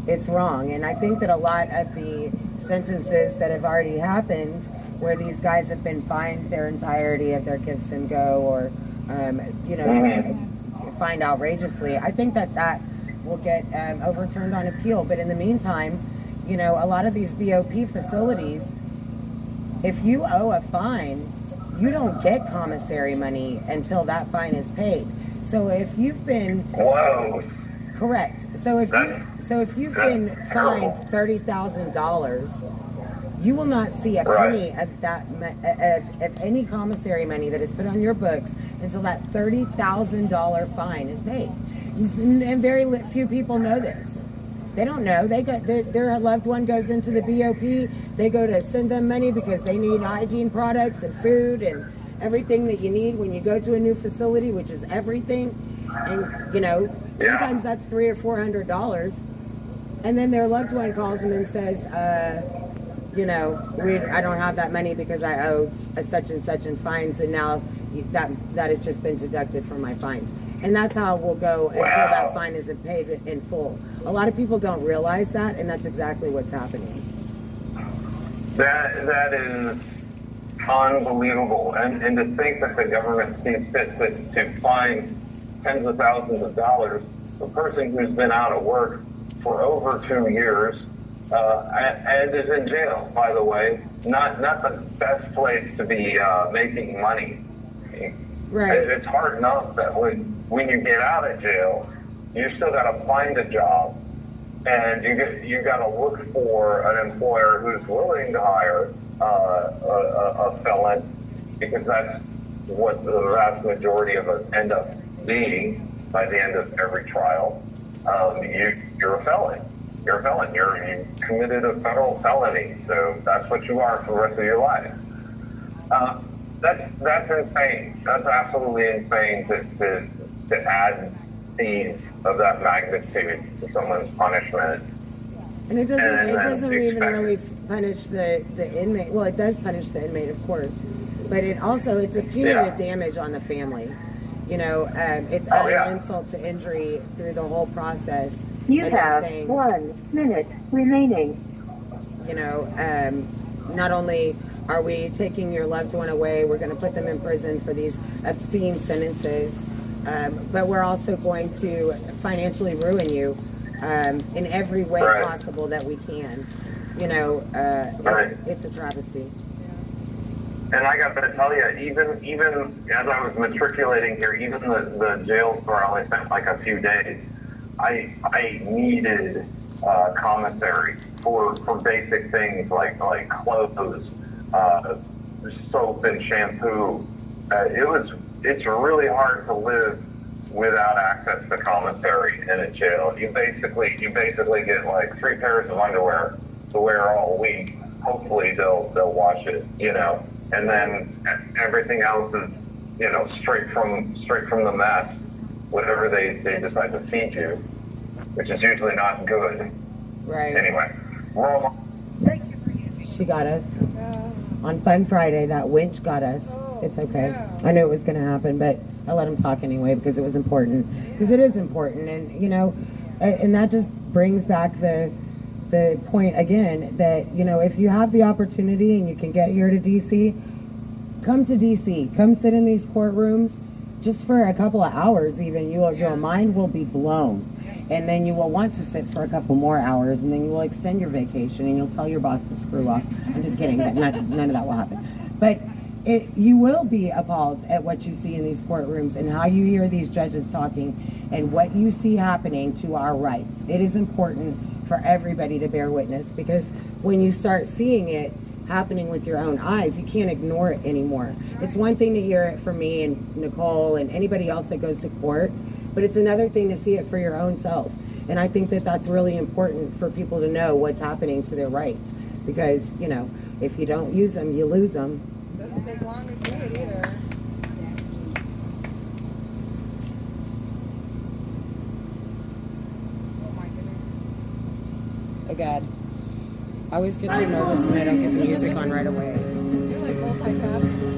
it's wrong. And I think that a lot of the sentences that have already happened, where these guys have been fined their entirety of their gifts and go, or just fined outrageously, I think that will get overturned on appeal. But in the meantime, you know, a lot of these BOP facilities, if you owe a fine, you don't get commissary money until that fine is paid. So if you've been correct, so if you've been fined $30,000, you will not see a penny of that of any commissary money that is put on your books until that $30,000 fine is paid. And very few people know this. They don't know. They got their loved one goes into the BOP. They go to send them money because they need hygiene products and food and everything that you need when you go to a new facility, which is everything. And you know, sometimes that's $300 or $400. And then their loved one calls them and says, you know, I don't have that money because I owe such and such in fines, and now that has just been deducted from my fines. And that's how it will go until that fine isn't paid in full. A lot of people don't realize that, and that's exactly what's happening. That is unbelievable. And to think that the government sees fit to fine tens of thousands of dollars a person who's been out of work for over 2 years and is in jail, by the way. Not the best place to be making money. Right. It's hard enough that when you get out of jail, you still got to find a job, and you got to look for an employer who's willing to hire a felon, because that's what the vast majority of us end up being by the end of every trial. You're a felon. You're a felon. You committed a federal felony, so that's what you are for the rest of your life. That's insane. That's absolutely insane to add fees of that magnitude to someone's punishment. And it doesn't even really punish the inmate. Well, it does punish the inmate, of course, but it's a punitive damage on the family. You know, it's adding insult to injury through the whole process. You have 1 minute remaining. You know, not only are we taking your loved one away, we're going to put them in prison for these obscene sentences, but we're also going to financially ruin you in every way possible that we can. You know, it's a travesty. And I got to tell you, even as I was matriculating here, even the jails where I only spent like a few days, I needed commissary for basic things like clothes, soap and shampoo. It's really hard to live without access to commissary in a jail. You basically get like 3 pairs of underwear to wear all week. Hopefully they'll wash it, you know, and then everything else is, you know, straight from the mess, whatever they decide to feed you, which is usually not good. Right. Anyway, she got us on Fun Friday. That winch got us. It's okay. I knew it was going to happen, but I let him talk anyway because it was important. Because it is important, and you know, and that just brings back the point again that, you know, if you have the opportunity and you can get here to DC, come to DC. Come sit in these courtrooms just for a couple of hours. Even your mind will be blown, and then you will want to sit for a couple more hours, and then you will extend your vacation, and you'll tell your boss to screw off. I'm just kidding. None of that will happen. But you will be appalled at what you see in these courtrooms and how you hear these judges talking and what you see happening to our rights. It is important for everybody to bear witness, because when you start seeing it happening with your own eyes. You can't ignore it anymore. It's one thing to hear it from me and Nicole and anybody else that goes to court, but it's another thing to see it for your own self. And I think that that's really important for people to know what's happening to their rights, because, you know, if you don't use them, you lose them. Doesn't take long to see it either. Oh my goodness. Oh God. I always get so nervous when I don't get the music on right away. You're like multitasking.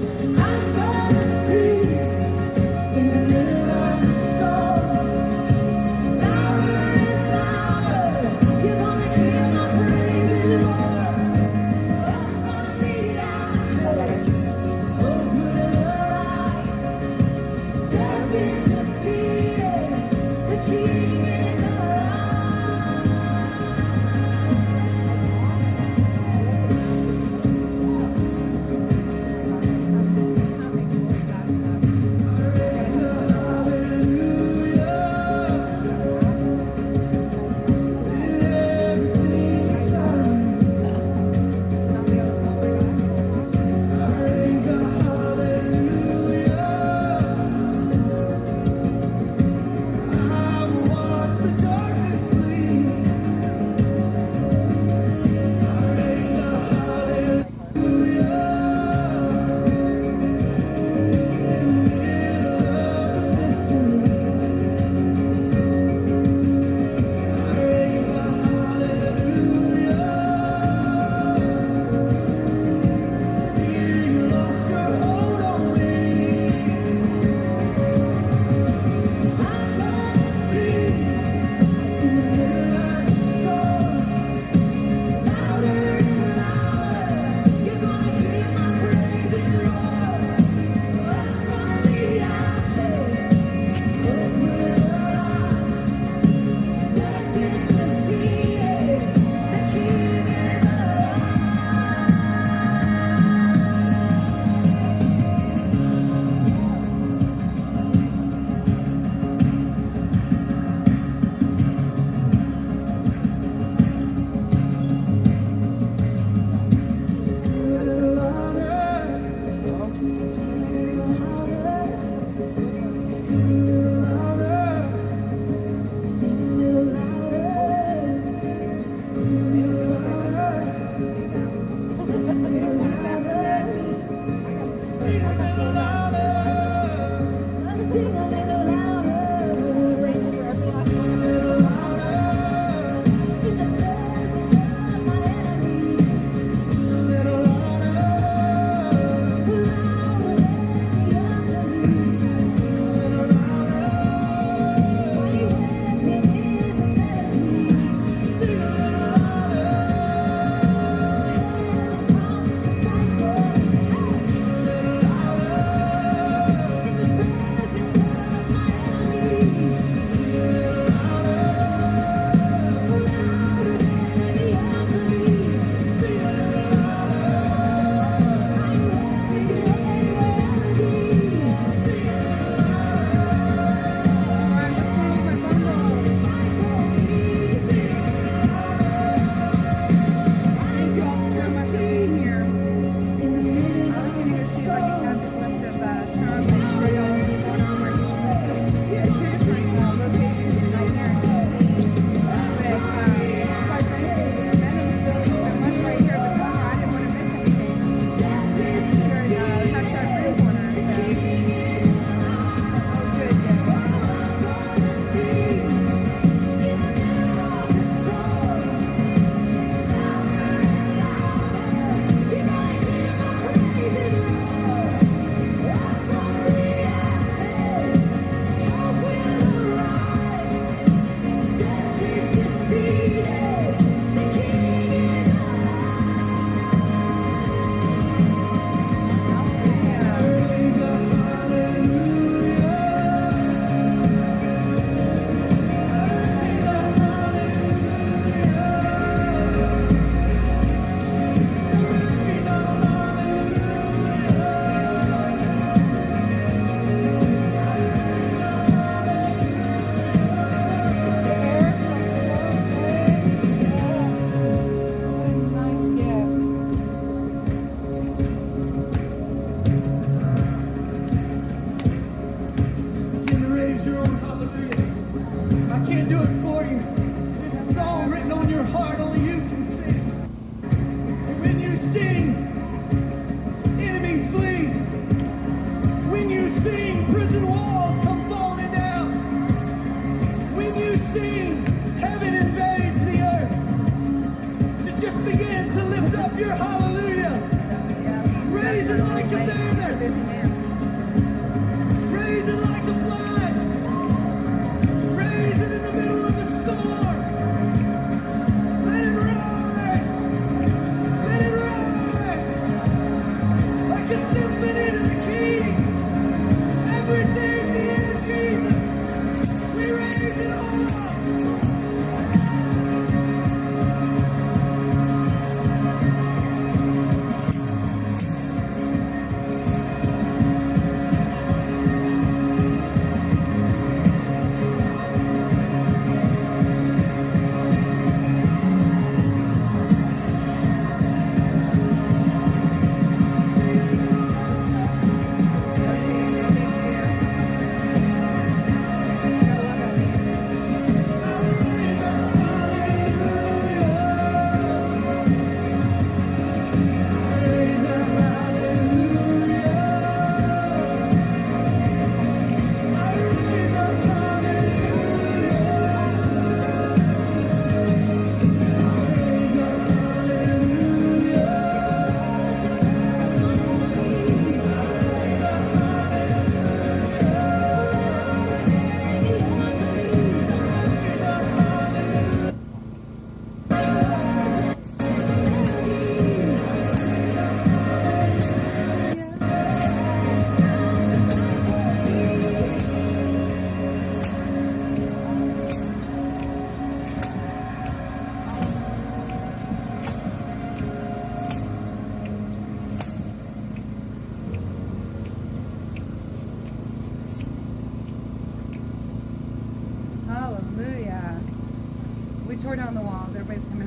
We tore down the walls. Everybody's coming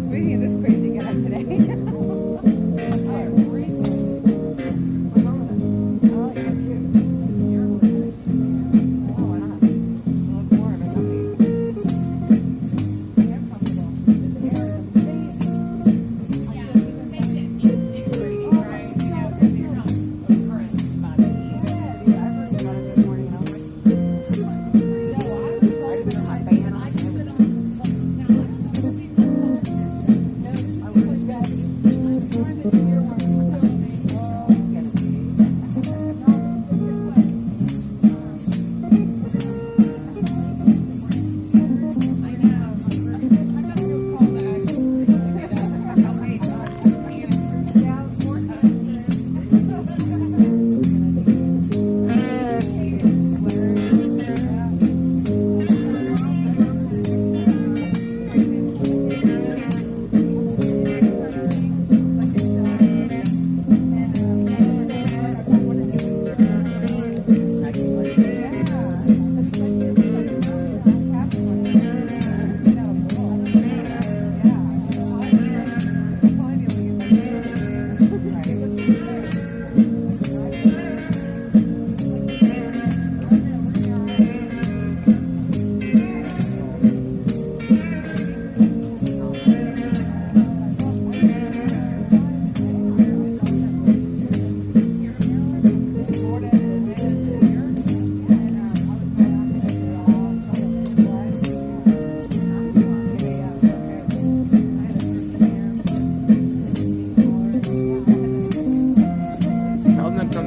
What do you think of this crazy get up today?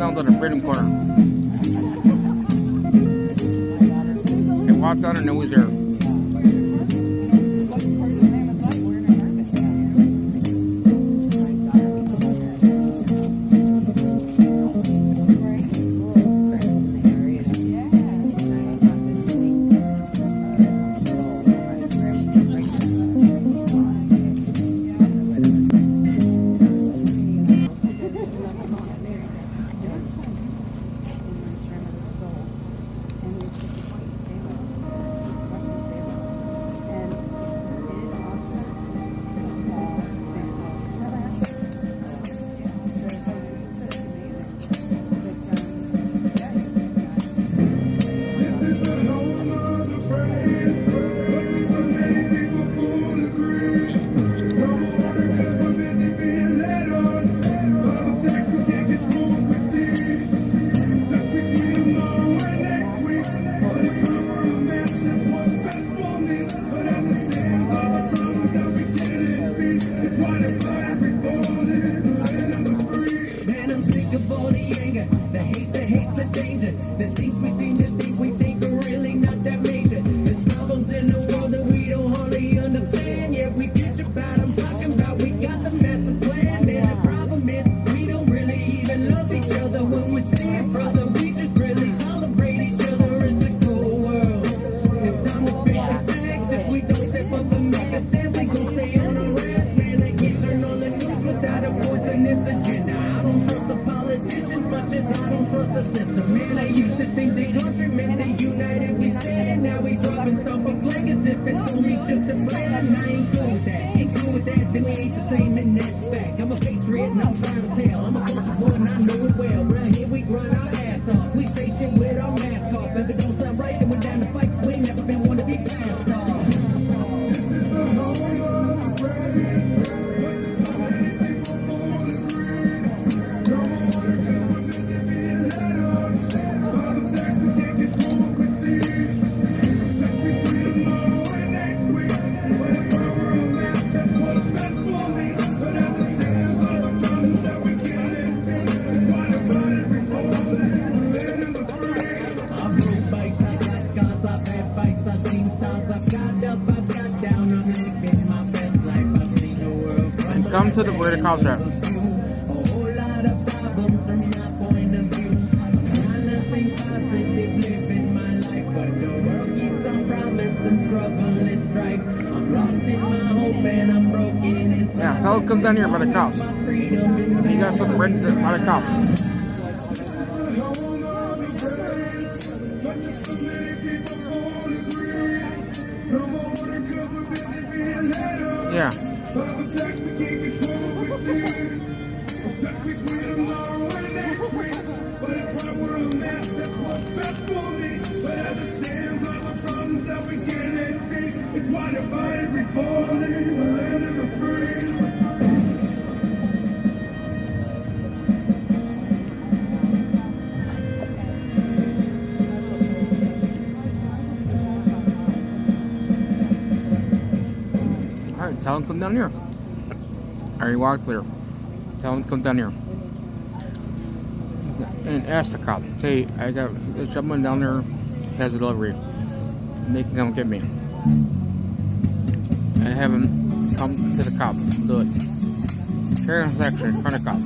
down to the freedom corner. I walked out and it was there. Come to the where the cops are. tell him come down here by the cops. You got something ready by the cops. Yeah. Alright, tell him come down here. Alright, walk clear. Tell him come down here. And ask the cop. Say, I got this gentleman down there has a delivery. And they can come get me. And have him come to the cop. Do it. Carry on section in front of the cop.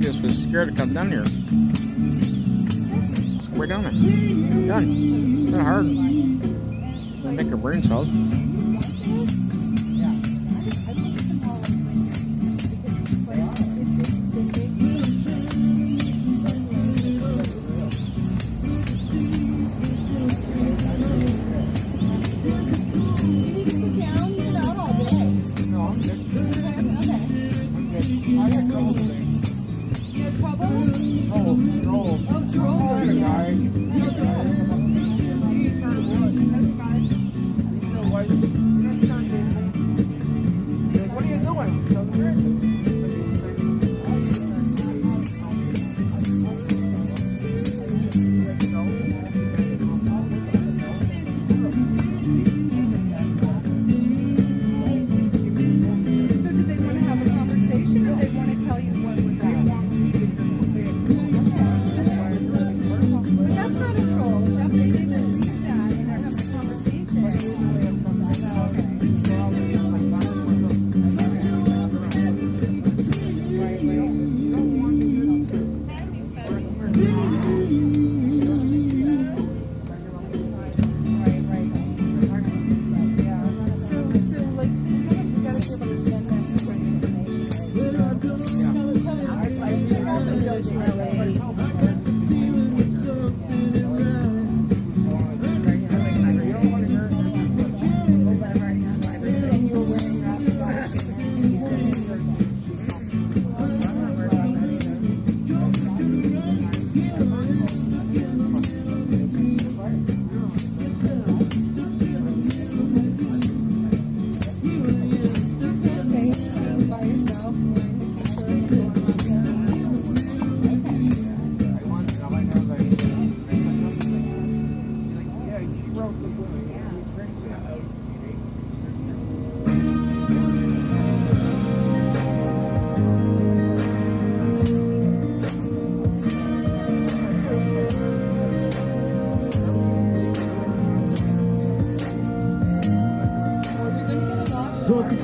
Just was scared to come down here. We're down there. Done. It's not hard. Make a brain cell.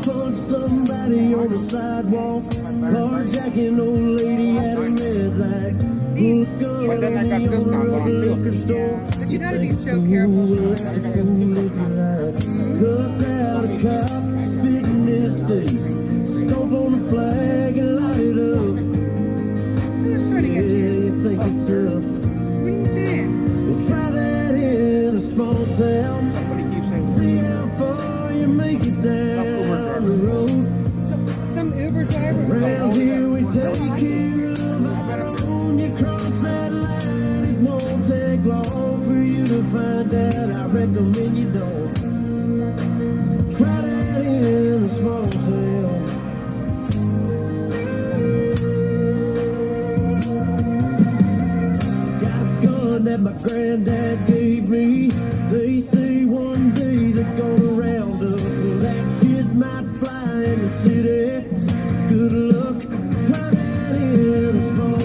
Somebody on the sidewalk, carjacking old lady at a red light. But then I got this now going too. Yeah. But you gotta be so careful, Sean. Cut out a cop, spitting his day. Stomp on the flag and light it up. Who's trying to get you? You think it's tough? What are you saying? We'll try that in a small town. Somebody keeps saying, See how far you make it down the road. Some Uber driver. Around here we take care of our own. You cross that line, it won't take long for you to find out. I recommend you don't. Try that in a small town. Got a gun that my granddad gave me. They say one day they're gonna round up. Well, that shit might fly in the city. Good luck, try that in a small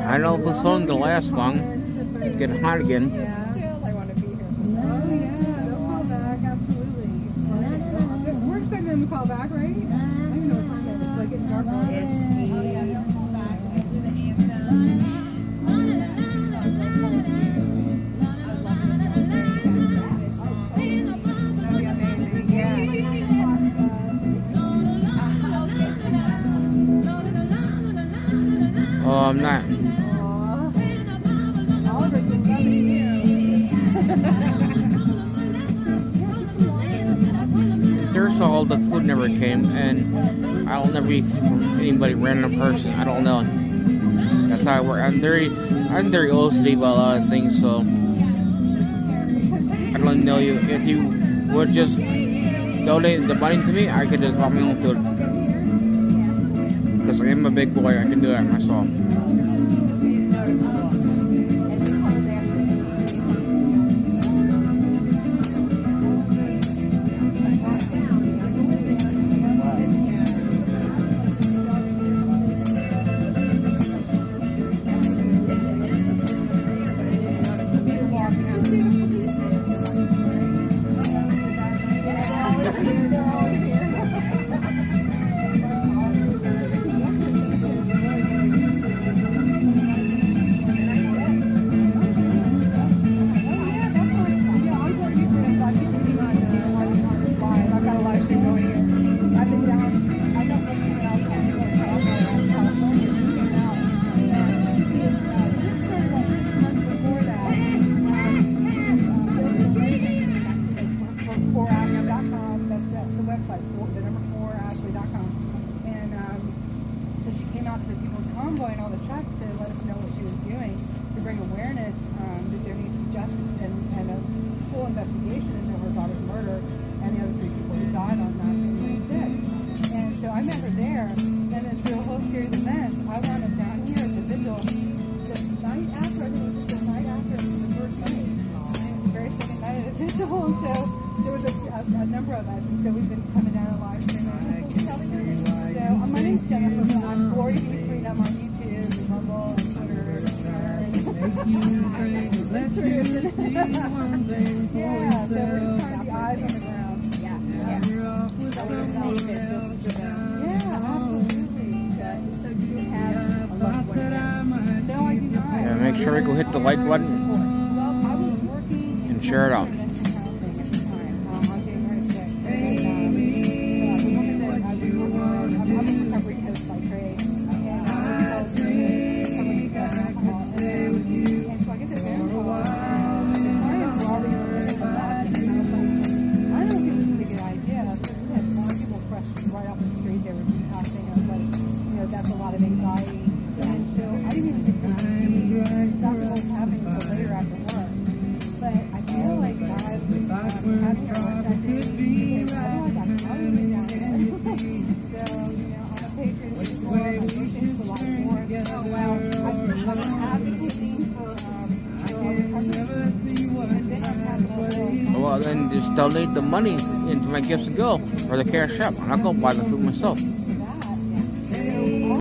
I know this one's gonna last long. It's getting hot again. Still, I want to be here. Oh, yeah, they'll call back, absolutely. We're expecting them to call back, right? I don't know what time it's like getting dark. Oh, yeah, they'll call back. They do the anthem. Oh, I'm not. There's all the food never came, and I'll never eat from anybody, random person. I don't know. That's how I work. I'm very OCD about a lot of things, so I don't know you. If you would just donate the money to me, I could just buy my own food. Because I am a big boy, I can do that myself. everybody go hit the like button Well, I was working and share it out. convention housing at the time, on January 6th. And the woman that I was working with, I'm a recovery coach by trade, and I was recovery alcohol. And so I get this phone call, and the clients were already living in the lodging. And I was like, I don't think it was a good idea, because we had more people fresh right off the street. They were detoxing. I was like, that's a lot of anxiety. And so I didn't even get to see exactly what was happening until later after work. But I feel like God having a work that day, because I feel like I'm probably down there. So, I'm a patron before, my patient's a lot more. Oh, wow. I'm advocating for recovery. Well, then just donate the money into my gifts to go or the cash app, and I'll go buy the food myself.